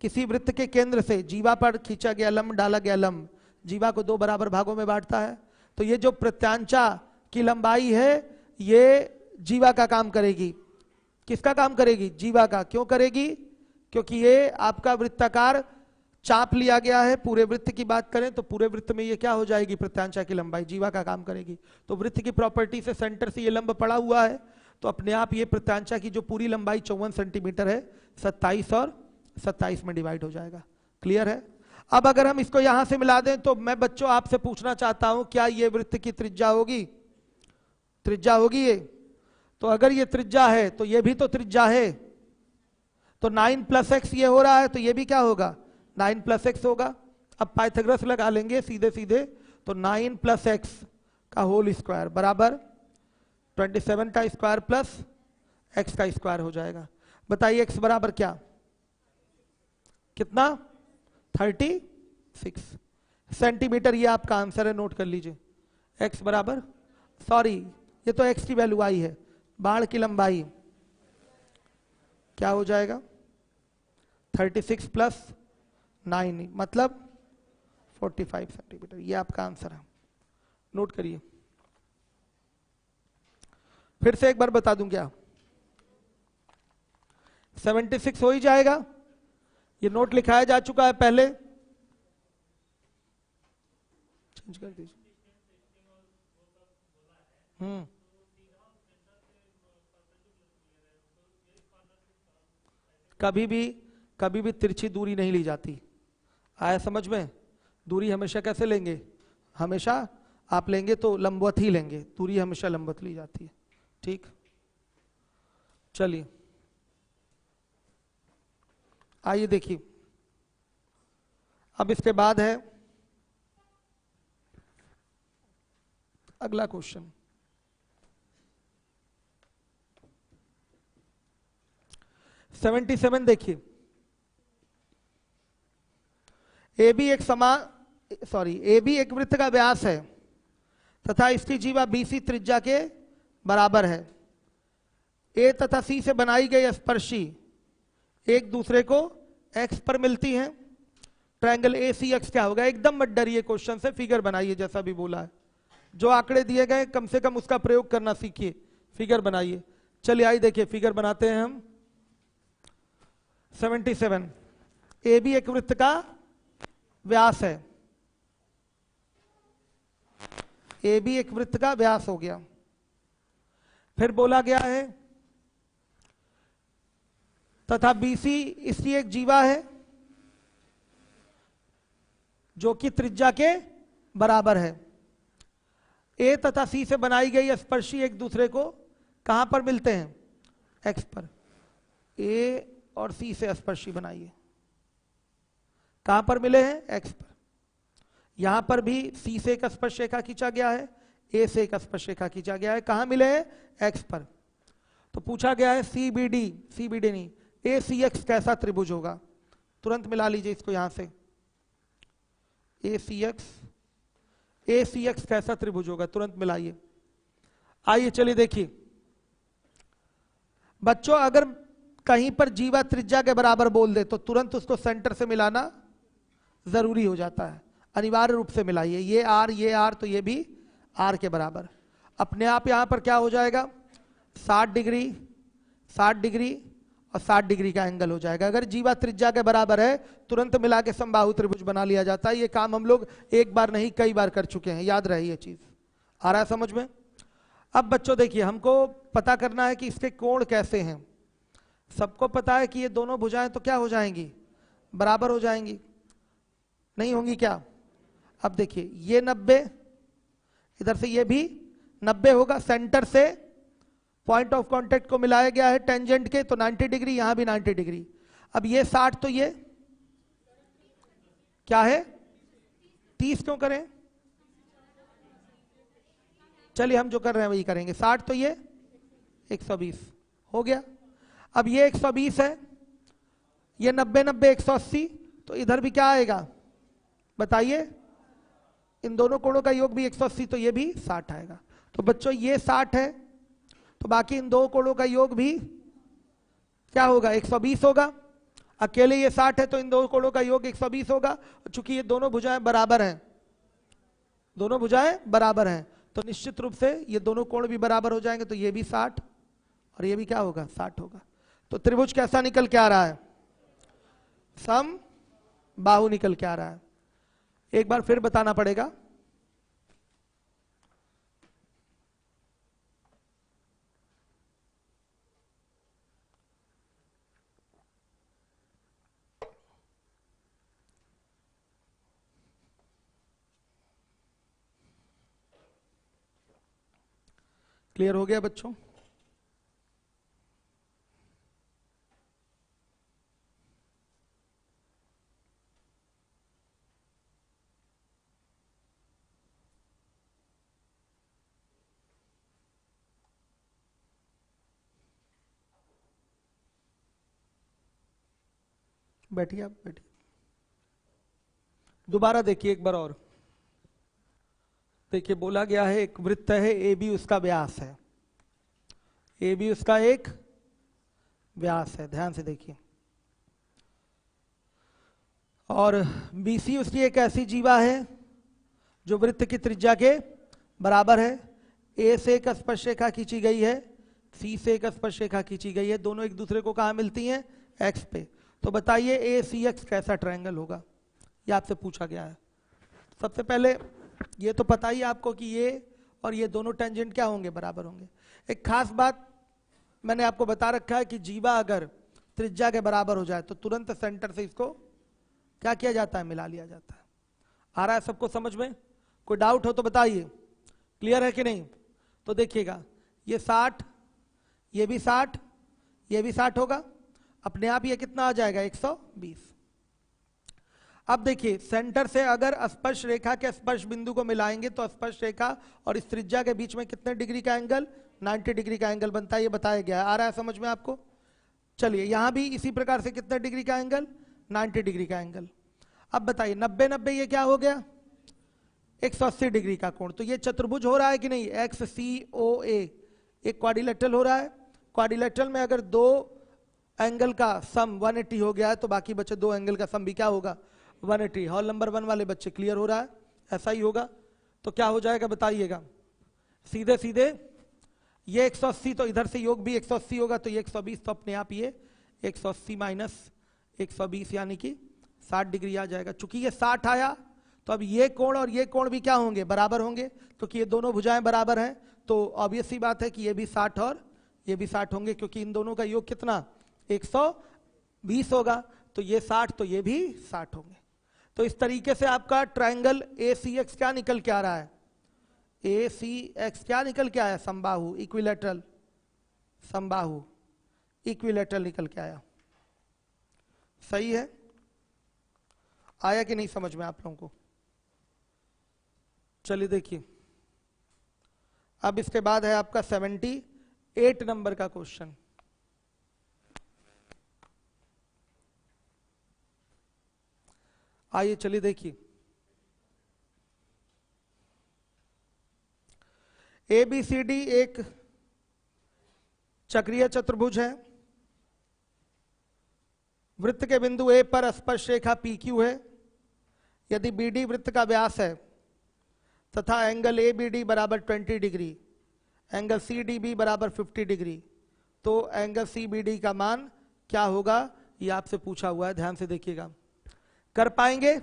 किसी वृत्त के केंद्र से जीवा पर खींचा गया लंब, डाला गया लंब जीवा को 2 बराबर भागों में बांटता है। तो ये जो प्रत्यांचा की लंबाई है ये जीवा का काम करेगी। किसका काम करेगी? जीवा का। क्यों करेगी? क्योंकि ये आपका वृत्ताकार चाप लिया गया है। पूरे वृत्त की बात करें तो पूरे वृत्त में ये क्या हो जाएगी? प्रत्यांचा की लंबाई जीवा का काम करेगी। तो वृत्त की प्रॉपर्टी से सेंटर से ये लंब पड़ा हुआ है, तो अपने आप ये प्रत्यांचा की जो पूरी लंबाई 54 सेंटीमीटर है 27 और 27 में डिवाइड हो जाएगा। क्लियर है? अब अगर हम इसको यहां से मिला दें तो मैं बच्चों आपसे पूछना चाहता हूं, क्या ये वृत्त की त्रिज्या होगी? त्रिज्या होगी ये। तो अगर ये त्रिज्या है तो ये भी तो त्रिज्या है, तो 9 + x ये हो रहा है, तो ये भी क्या होगा? 9 + x होगा। अब पाइथागोरस लगा लेंगे सीधे सीधे, तो 9 + x का होल स्क्वायर बराबर 27 का स्क्वायर प्लस x का स्क्वायर हो जाएगा। बताइए x बराबर क्या? कितना? 36 सेंटीमीटर। ये आपका आंसर है, नोट कर लीजिए। x बराबर, सॉरी ये तो x की वैल्यू आई है, बाण की लंबाई क्या हो जाएगा? 36 + 9 मतलब 45 सेंटीमीटर। ये आपका आंसर है, नोट करिए। फिर से एक बार बता दूं क्या? 76 हो ही जाएगा। ये नोट लिखाया जा चुका है पहले, चेंज कर दीजिए। कभी भी तिरछी दूरी नहीं ली जाती। आया समझ में? दूरी हमेशा कैसे लेंगे? हमेशा आप लेंगे तो लंबवत ही लेंगे, दूरी हमेशा लंबवत ली जाती है। ठीक, चलिए आइए देखिए, अब इसके बाद है अगला क्वेश्चन। सेवेंटी 77 देखिए, ए बी एक वृत्त का व्यास है तथा इसकी जीवा BC त्रिज्या के बराबर है। ए तथा सी से बनाई गई स्पर्शी एक दूसरे को x पर मिलती हैं। ट्रायंगल ACX क्या होगा? एकदम मत डरिए क्वेश्चन से, फिगर बनाइए जैसा भी बोला है। जो आंकड़े दिए गए कम से कम उसका प्रयोग करना सीखिए, फिगर बनाइए। चलिए आइए देखिए, फिगर बनाते हैं हम। 77, ए बी एक वृत्त का व्यास है। ए बी एक वृत्त का व्यास हो गया। फिर बोला गया है तथा BC इसकी एक जीवा है जो कि त्रिज्या के बराबर है। ए तथा सी से बनाई गई स्पर्शी एक दूसरे को कहां पर मिलते हैं? x पर। ए और सी से स्पर्शी बनाइए, कहां पर मिले हैं? x पर। यहां पर भी सी से एक स्पर्श रेखा खींचा गया है, ए से एक स्पर्शरेखा खींचा गया है, कहां मिले हैं? एक्स पर। तो पूछा गया है सीबीडी नहीं, ए सी एक्स कैसा त्रिभुज होगा? तुरंत मिला लीजिए इसको यहां से। ए सी एक्स कैसा त्रिभुज होगा, तुरंत मिलाइए। आइए चलिए देखिए बच्चों, अगर कहीं पर जीवा त्रिज्या के बराबर बोल दे तो तुरंत उसको सेंटर से मिलाना जरूरी हो जाता है, अनिवार्य रूप से मिलाइए। ये आर तो ये भी आर के बराबर। अपने आप यहां पर क्या हो जाएगा? 60 डिग्री और 60 डिग्री का एंगल हो जाएगा। अगर जीवा त्रिज्या के बराबर है तुरंत मिला के समबाहु त्रिभुज बना लिया जाता है। ये काम हम लोग एक बार नहीं कई बार कर चुके हैं, याद रहे ये चीज। आ रहा है समझ में? अब बच्चों देखिए, हमको पता करना है कि इसके कोण कैसे हैं। सबको पता है कि ये दोनों भुजाएं तो क्या हो जाएंगी? बराबर हो जाएंगी, नहीं होंगी क्या? अब देखिए ये 90, इधर से ये भी 90 होगा। सेंटर से पॉइंट ऑफ कांटेक्ट को मिलाया गया है टेंजेंट के, तो 90 डिग्री, यहां भी 90 डिग्री। अब ये 60, तो ये क्या है? 30 क्यों करें? चलिए हम जो कर रहे हैं वही करेंगे। 60 तो ये 120 हो गया। अब ये 120 है, ये 90 180, तो इधर भी क्या आएगा बताइए? इन दोनों कोणों का योग भी 180, तो ये भी 60 आएगा। तो बच्चों ये 60 है, तो बाकी इन दो कोणों का योग भी क्या होगा? 120 होगा। अकेले ये 60 है तो इन दो कोणों का योग 120 होगा। चूंकि ये दोनों भुजाएं बराबर हैं, दोनों भुजाएं बराबर हैं, तो निश्चित रूप से ये दोनों कोण भी बराबर हो जाएंगे। तो ये भी 60 और ये भी क्या होगा? 60 होगा। तो त्रिभुज कैसा निकल के आ रहा है? सम बाहु निकल के आ रहा है। एक बार फिर बताना पड़ेगा। क्लियर हो गया बच्चों? बैठिए आप, बैठिए। दोबारा देखिए एक बार और। देखिए बोला गया है एक वृत्त है, ए बी उसका व्यास है, ए बी उसका एक व्यास है, ध्यान से देखिए। और बी सी उसकी एक ऐसी जीवा है जो वृत्त की त्रिज्या के बराबर है। ए से एक स्पर्शरेखा खींची गई है, सी से एक स्पर्शरेखा खींची गई है, दोनों एक दूसरे को कहां मिलती हैं? एक्स पे। तो बताइए ए सी एक्स कैसा ट्रायंगल होगा? ये आपसे पूछा गया है। सबसे पहले ये तो पता ही आपको कि ये और ये दोनों टेंजेंट क्या होंगे? बराबर होंगे। एक खास बात मैंने आपको बता रखा है कि जीवा अगर त्रिज्या के बराबर हो जाए तो तुरंत सेंटर से इसको क्या किया जाता है? मिला लिया जाता है। आ रहा है सबको समझ में? कोई डाउट हो तो बताइए। क्लियर है कि नहीं? तो देखिएगा ये 60, ये भी 60, ये भी 60 होगा। अपने आप ये कितना आ जाएगा? 120। अब देखिए सेंटर से अगर स्पर्श रेखा के स्पर्श बिंदु को मिलाएंगे तो स्पर्श रेखा और इस त्रिज्या के बीच में कितने डिग्री का एंगल? 90 डिग्री का एंगल बनता है, ये बताया गया है। आ रहा है समझ में आपको? चलिए यहां भी इसी प्रकार से कितने डिग्री का एंगल? 90 डिग्री का एंगल। अब बताइए 90 90 ये क्या हो गया? 180 डिग्री का कोण। तो ये चतुर्भुज हो रहा है कि नहीं? एक्स सी ओ ए एक क्वाड्रिलेटरल हो रहा है। क्वाड्रिलेटरल में अगर दो एंगल का सम 180 हो गया है तो बाकी बचे दो एंगल का सम भी क्या होगा? 180। हॉल नंबर 1 वाले बच्चे क्लियर हो रहा है? ऐसा ही होगा। तो क्या हो जाएगा बताइएगा? सीधे सीधे ये 180, तो इधर से योग भी 180 होगा, तो ये 120, तो अपने आप ये 180 माइनस 120 यानी कि 60 डिग्री आ जाएगा। चूंकि ये 60 आया तो अब ये कोण और ये कोण भी क्या होंगे? बराबर होंगे, क्योंकि ये दोनों भुजाएं बराबर हैं। तो ऑब्वियस सी बात है कि ये भी 60 और ये भी 60 होंगे, क्योंकि इन दोनों का योग कितना? 120 होगा। तो ये 60 तो ये भी 60 होंगे। तो इस तरीके से आपका ट्रायंगल ए सी एक्स क्या निकल के आ रहा है? ए सी एक्स क्या निकल के आया? समबाहु, इक्विलेटरल, समबाहु इक्विलेटरल निकल के आया। सही है? आया कि नहीं समझ में आप लोगों को? चलिए देखिए अब इसके बाद है आपका 78 नंबर का क्वेश्चन। आइए चलिए देखिए, ABCD एक चक्रीय चतुर्भुज है। वृत्त के बिंदु A पर स्पर्श रेखा PQ है। यदि BD वृत्त का व्यास है तथा एंगल ABD बराबर 20 डिग्री, एंगल CDB बराबर 50 डिग्री, तो एंगल CBD का मान क्या होगा, ये आपसे पूछा हुआ है, ध्यान से देखिएगा। कर पाएंगे?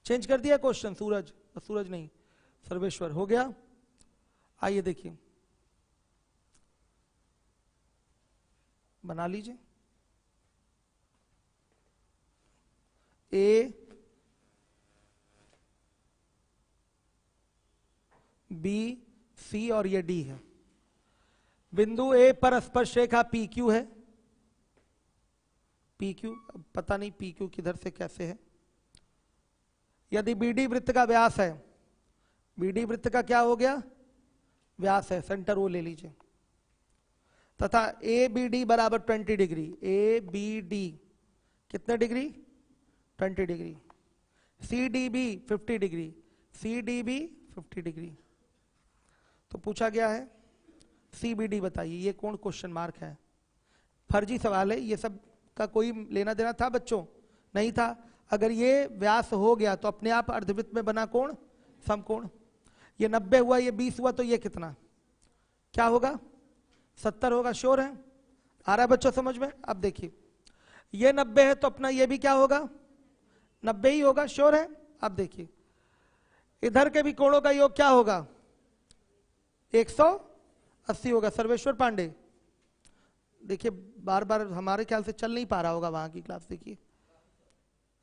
चेंज कर दिया क्वेश्चन, सूरज नहीं, सर्वेश्वर, हो गया। आइए देखिए, बना लीजिए। A B C और ये D है। बिंदु A पर स्पर्श रेखा PQ है। PQ पता नहीं PQ किधर से कैसे है। यदि BD वृत्त का व्यास है, BD वृत्त का क्या हो गया, व्यास है, सेंटर वो ले लीजिए, तथा ABD बराबर 20 डिग्री, ABD कितने degree, 20 degree, CDB 50 degree, CDB 50 degree. तो पूछा गया है CBD बताइए, ये कौन क्वेश्चन मार्क है, फर्जी सवाल है, ये सब का कोई लेना देना था बच्चों, नहीं था। अगर ये व्यास हो गया तो अपने आप अर्धवृत्त में बना कोण समकोण। ये 90 हुआ, ये 20 हुआ, तो ये कितना, क्या होगा, 70 होगा। श्योर है, आ रहा है बच्चों समझ में? अब देखिए, ये 90 है तो अपना ये भी क्या होगा, 90 ही होगा। श्योर है? अब देखिए, इधर के भी कोणों का योग क्या होगा, 180 होगा। सर्वेश्वर पांडे देखिए, बार बार हमारे ख्याल से चल नहीं पा रहा होगा वहां की क्लास, देखिए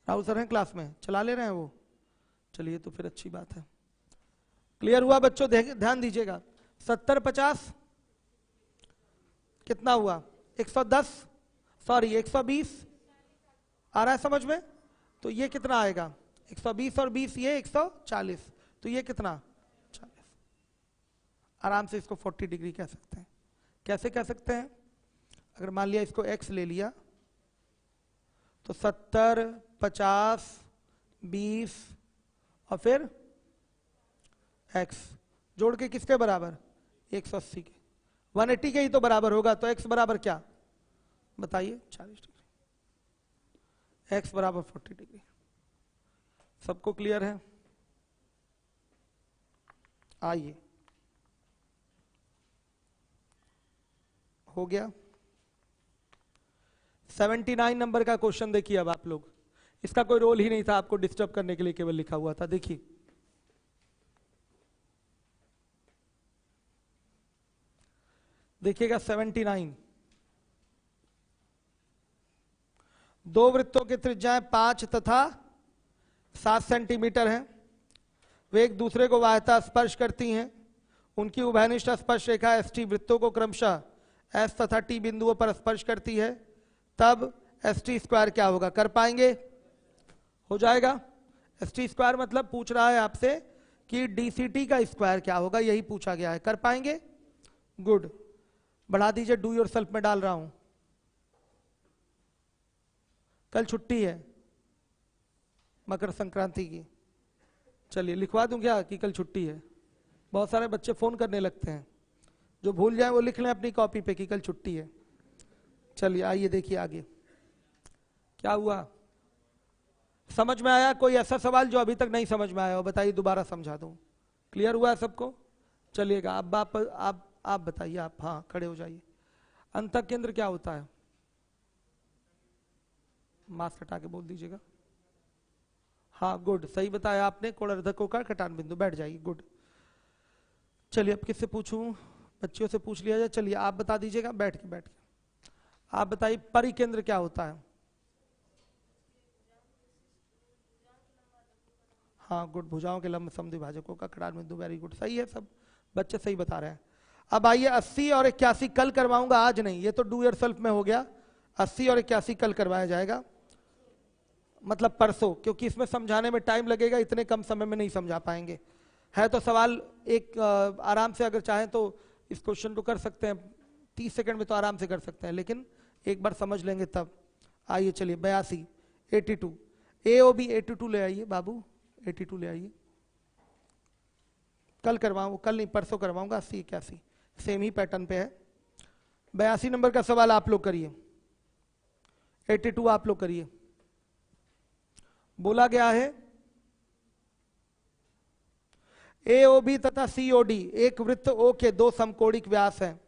राहुल सर हैं क्लास में, चला ले रहे हैं वो, चलिए तो फिर अच्छी बात है। क्लियर हुआ बच्चों? ध्यान दीजिएगा, 70 50 कितना हुआ, 110, सॉरी 120, आ रहा है समझ में? तो ये कितना आएगा, 120 और 20 ये 140, तो ये कितना 40। आराम से इसको 40 डिग्री कह सकते हैं। कैसे कह सकते हैं, अगर मान लिया इसको x ले लिया तो 70 50 20 और फिर x जोड़ के किसके बराबर, 180 के, 180 के ही तो बराबर होगा। तो x बराबर क्या बताइए, 40 डिग्री, x बराबर 40 डिग्री। सबको क्लियर है? आइए, हो गया। 79 नंबर का क्वेश्चन देखिए। अब आप लोग, इसका कोई रोल ही नहीं था, आपको डिस्टर्ब करने के लिए केवल लिखा हुआ था। देखिए, देखिएगा 79, दो वृत्तों की त्रिज्याएं 5 तथा 7 सेंटीमीटर हैं। वे एक दूसरे को वाह्यता स्पर्श करती हैं। उनकी उभयनिष्ठ स्पर्श रेखा ST वृत्तों को क्रमशः S तथा T बिंदुओं पर स्पर्श करती है। तब ST स्क्वायर क्या होगा, कर पाएंगे? हो जाएगा। ST स्क्वायर मतलब पूछ रहा है आपसे कि DCT का स्क्वायर क्या होगा, यही पूछा गया है। कर पाएंगे? गुड, बढ़ा दीजिए, डू योरसेल्फ में डाल रहा हूं। कल छुट्टी है मकर संक्रांति की, चलिए लिखवा दूं क्या कि कल छुट्टी है? बहुत सारे बच्चे फोन करने लगते हैं, जो भूल जाए वो लिख लें अपनी कॉपी पे कि कल छुट्टी है। चलिए आइए देखिए आगे क्या हुआ, समझ में आया? कोई ऐसा सवाल जो अभी तक नहीं समझ में आया हो, बताइए, दोबारा समझा दूं। क्लियर हुआ है सबको? चलिएगा, अब आप बताइए, आप हाँ खड़े हो जाइए। अंतः केंद्र क्या होता है, मास्क हटा के बोल दीजिएगा। हाँ गुड, सही बताया आपने, कोणर्धकों का कटान बिंदु। बैठ जाइए, गुड। चलिए अब किससे पूछूं, बच्चियों से पूछ लिया जाए। चलिए आप बता दीजिएगा, बैठ के आप बताइए, परिकेंद्र क्या होता है? हाँ गुड, भुजाओं के लंब समद्विभाजकों का कटान बिंदु। वेरी गुड, सही है, सब बच्चे सही बता रहे हैं। अब आइए 80 और 81 कल करवाऊंगा, आज नहीं, ये तो डू योरसेल्फ में हो गया। 80 और 81 कल करवाया जाएगा, मतलब परसों, क्योंकि इसमें समझाने में टाइम लगेगा, इतने कम समय में नहीं समझा पाएंगे। है तो सवाल एक आराम से अगर चाहें तो इस क्वेश्चन को कर सकते हैं, 30 सेकंड में तो आराम से कर सकते हैं, लेकिन एक बार समझ लेंगे तब। आइए चलिए 82, 82 AOB 82 ले आइए बाबू, 82 ले आइए। कल करवाऊँ, कल नहीं परसों करवाऊंगा, 80 81 सेम ही पैटर्न पे है। 82 नंबर का सवाल आप लोग करिए, 82 आप लोग करिए। बोला गया है AOB तथा COD एक वृत्त O के दो समकोणिक व्यास हैं।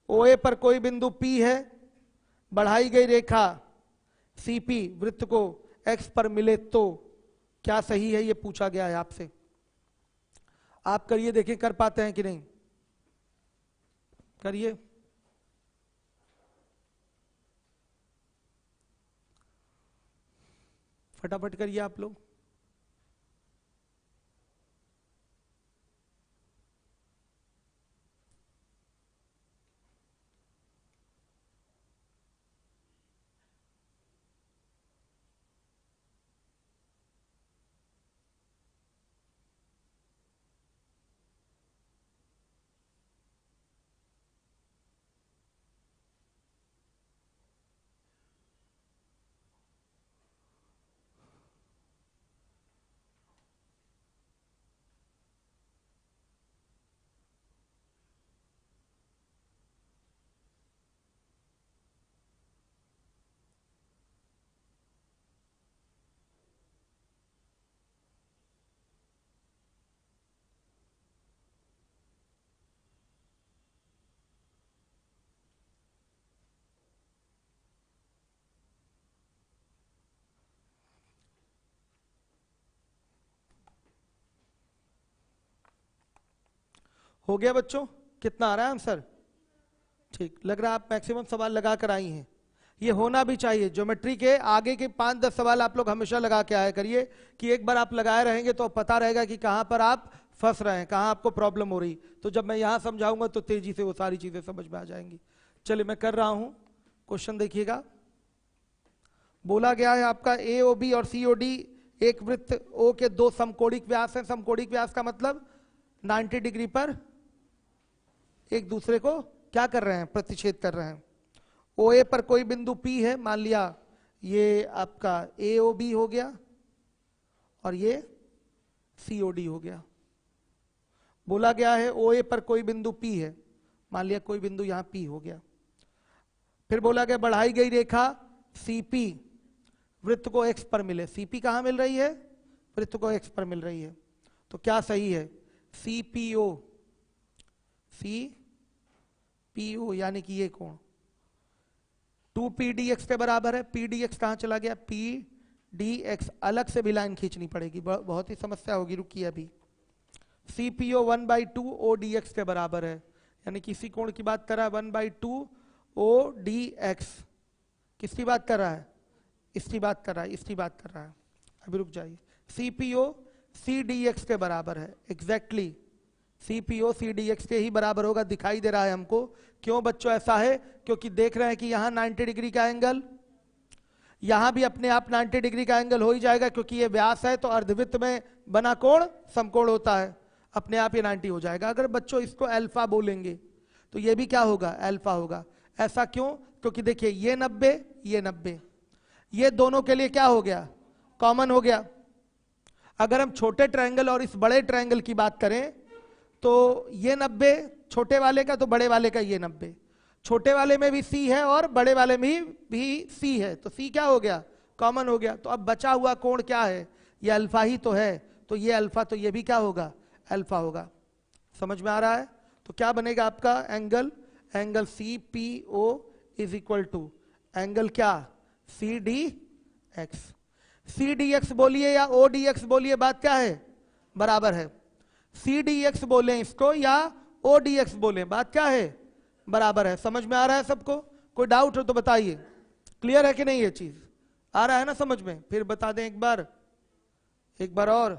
OA पर कोई बिंदु P है, बढ़ाई गई रेखा CP वृत्त को X पर मिले तो क्या सही है, ये पूछा गया है आपसे। आप करिए, देखिए कर पाते हैं कि नहीं, करिए। फटाफट करिए आप लोग। हो गया बच्चों, कितना आ रहा है आंसर? ठीक, लग रहा है आप मैक्सिमम सवाल लगा कर आई हैं। ये होना भी चाहिए, ज्योमेट्री के आगे के 5-10 सवाल आप लोग हमेशा लगा के आया करिए, कि एक बार आप लगाए रहेंगे तो पता रहेगा कि कहां पर आप फंस रहे हैं, कहां आपको प्रॉब्लम हो रही। तो जब मैं यहां समझाऊंगा तो तेजी से वो सारी चीजें समझ में आ जाएंगी। चलिए मैं कर रहा हूं, क्वेश्चन देखिएगा। बोला गया है आपका AOB और COD एक वृत्त O के दो समकोणिक व्यास हैं। समकोणिक व्यास का मतलब 90 डिग्री पर एक दूसरे को क्या कर रहे हैं, प्रतिच्छेद कर रहे हैं। OA पर कोई बिंदु P है, मान लिया ये आपका AOB हो गया और ये COD हो गया। बोला गया है OA पर कोई बिंदु P है, मान लिया कोई बिंदु यहां P हो गया। फिर बोला गया बढ़ाई गई रेखा CP वृत्त को X पर मिले। CP कहां मिल रही है? वृत्त को X पर मिल रही है। तो क्या सही है? CPO यानी कि ये कोण 2PDX के बराबर है। PDX कहां चला गया? PDX अलग से भी लाइन खींचनी पड़ेगी, बहुत ही समस्या होगी, रुकिए अभी। CPO 1/2 ODX के बराबर है, यानी किसी कोण की बात कर रहा है 1/2 ODX। किसकी बात कर रहा है? इसकी बात कर रहा है, इसकी बात कर रहा है। अभी रुक जाइए। CPO CDX के बराबर है, एग्जैक्टली CPO CDX के ही बराबर होगा, दिखाई दे रहा है हमको। क्यों बच्चों ऐसा है? क्योंकि देख रहे हैं कि यहां 90 डिग्री का एंगल, यहां भी अपने आप 90 डिग्री का एंगल हो ही जाएगा, क्योंकि ये व्यास है तो अर्धवृत्त में बना कोण समकोण होता है, अपने आप ये 90 हो जाएगा। अगर बच्चों इसको अल्फा बोलेंगे तो ये भी क्या होगा? अल्फा होगा। ऐसा क्यों? क्योंकि देखिए ये 90, ये 90, ये दोनों के लिए क्या हो गया? कॉमन हो गया। अगर हम छोटे ट्रायंगल और इस बड़े ट्रायंगल की बात करें तो ये 90 छोटे वाले का, तो बड़े वाले का ये 90। छोटे वाले में भी C है और बड़े वाले में भी C है, तो C क्या हो गया? कॉमन हो गया। तो अब बचा हुआ कोण क्या है? ये अल्फा ही तो है, तो ये अल्फा, तो ये भी क्या होगा? अल्फा होगा। समझ में आ रहा है? तो क्या बनेगा आपका angle? Angle CPO is equal to angle क्या? CDX। CDX बोलिए या ODX बोलिए, बात क्या है? बराबर है। CDX बोले इसको या ODX बोले, बात क्या है? बराबर है। समझ में आ रहा है सबको? कोई डाउट हो तो बताइए। क्लियर है कि नहीं? ये चीज आ रहा है ना समझ में? फिर बता दें एक बार और।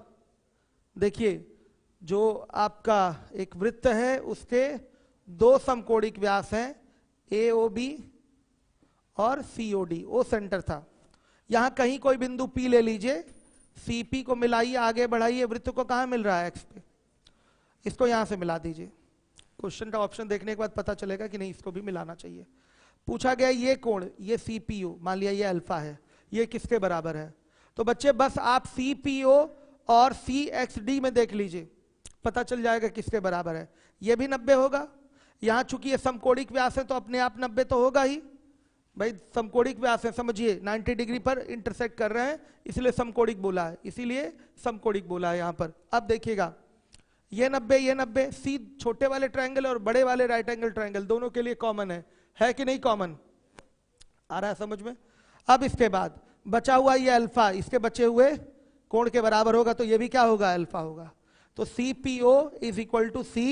देखिए जो आपका एक वृत्त है उसके दो समकोणिक व्यास हैं, AOB और COD। O सेंटर था, यहां कहीं कोई बिंदु P ले लीजिए, सीपी को मिलाइए, आगे बढ़ाइए, वृत्त को कहाँ मिल रहा है? एक्स पे। इसको यहां से मिला दीजिए। क्वेश्चन का ऑप्शन देखने के बाद पता चलेगा कि नहीं इसको भी मिलाना चाहिए। पूछा गया ये कोण, ये सीपीओ, मान लिया ये अल्फा है, ये किसके बराबर है? तो बच्चे बस आप सीपीओ और सी एक्स डी में देख लीजिए, पता चल जाएगा किसके बराबर है। ये भी 90 होगा, यहां चूंकि ये समकोणिक व्यास है तो अपने आप 90 तो होगा ही भाई, समकोणिक व्यास है, समझिए 90 डिग्री पर इंटरसेक्ट कर रहे हैं, इसलिए समकोणिक बोला है, इसीलिए समकोणिक बोला है यहां पर। अब देखिएगा ये 90 ये 90, सी छोटे वाले ट्रायंगल और बड़े वाले राइट एंगल ट्रायंगल दोनों के लिए कॉमन है कि नहीं कॉमन? आ रहा है समझ में? अब इसके बाद बचा हुआ ये अल्फा, इसके बचे हुए कोण के बराबर होगा, तो ये भी क्या होगा? अल्फा होगा। तो C P O is equal to C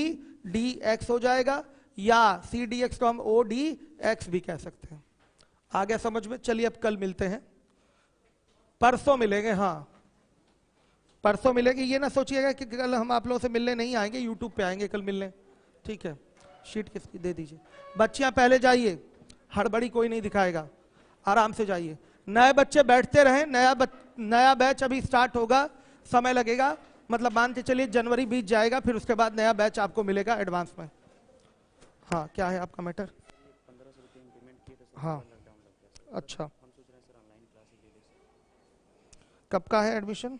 D X हो जाएगा, या सी डी एक्स को हम ओ डी एक्स भी कह सकते हैं। आ गया समझ में? चलिए अब कल मिलते हैं, परसों मिलेंगे। हाँ परसों मिलेंगे, ये ना सोचिएगा कि कल हम आप लोगों से मिलने नहीं आएंगे, यूट्यूब पे आएंगे कल मिलने, ठीक है? शीट किसकी दे दीजिए। बच्चियां पहले जाइए, हड़बड़ी कोई नहीं दिखाएगा, आराम से जाइए। नए बच्चे बैठते रहें, नया बैच अभी स्टार्ट होगा, समय लगेगा, मतलब मान के चलिए जनवरी बीत जाएगा, फिर उसके बाद नया बैच आपको मिलेगा एडवांस में। हाँ क्या है आपका मैटर? 1500 रुपये पेमेंट किए थे, हाँ लॉकडाउन लग गया। अच्छा, हम सोच रहे हैं सर ऑनलाइन क्लासेस ले लें। कब का है एडमिशन?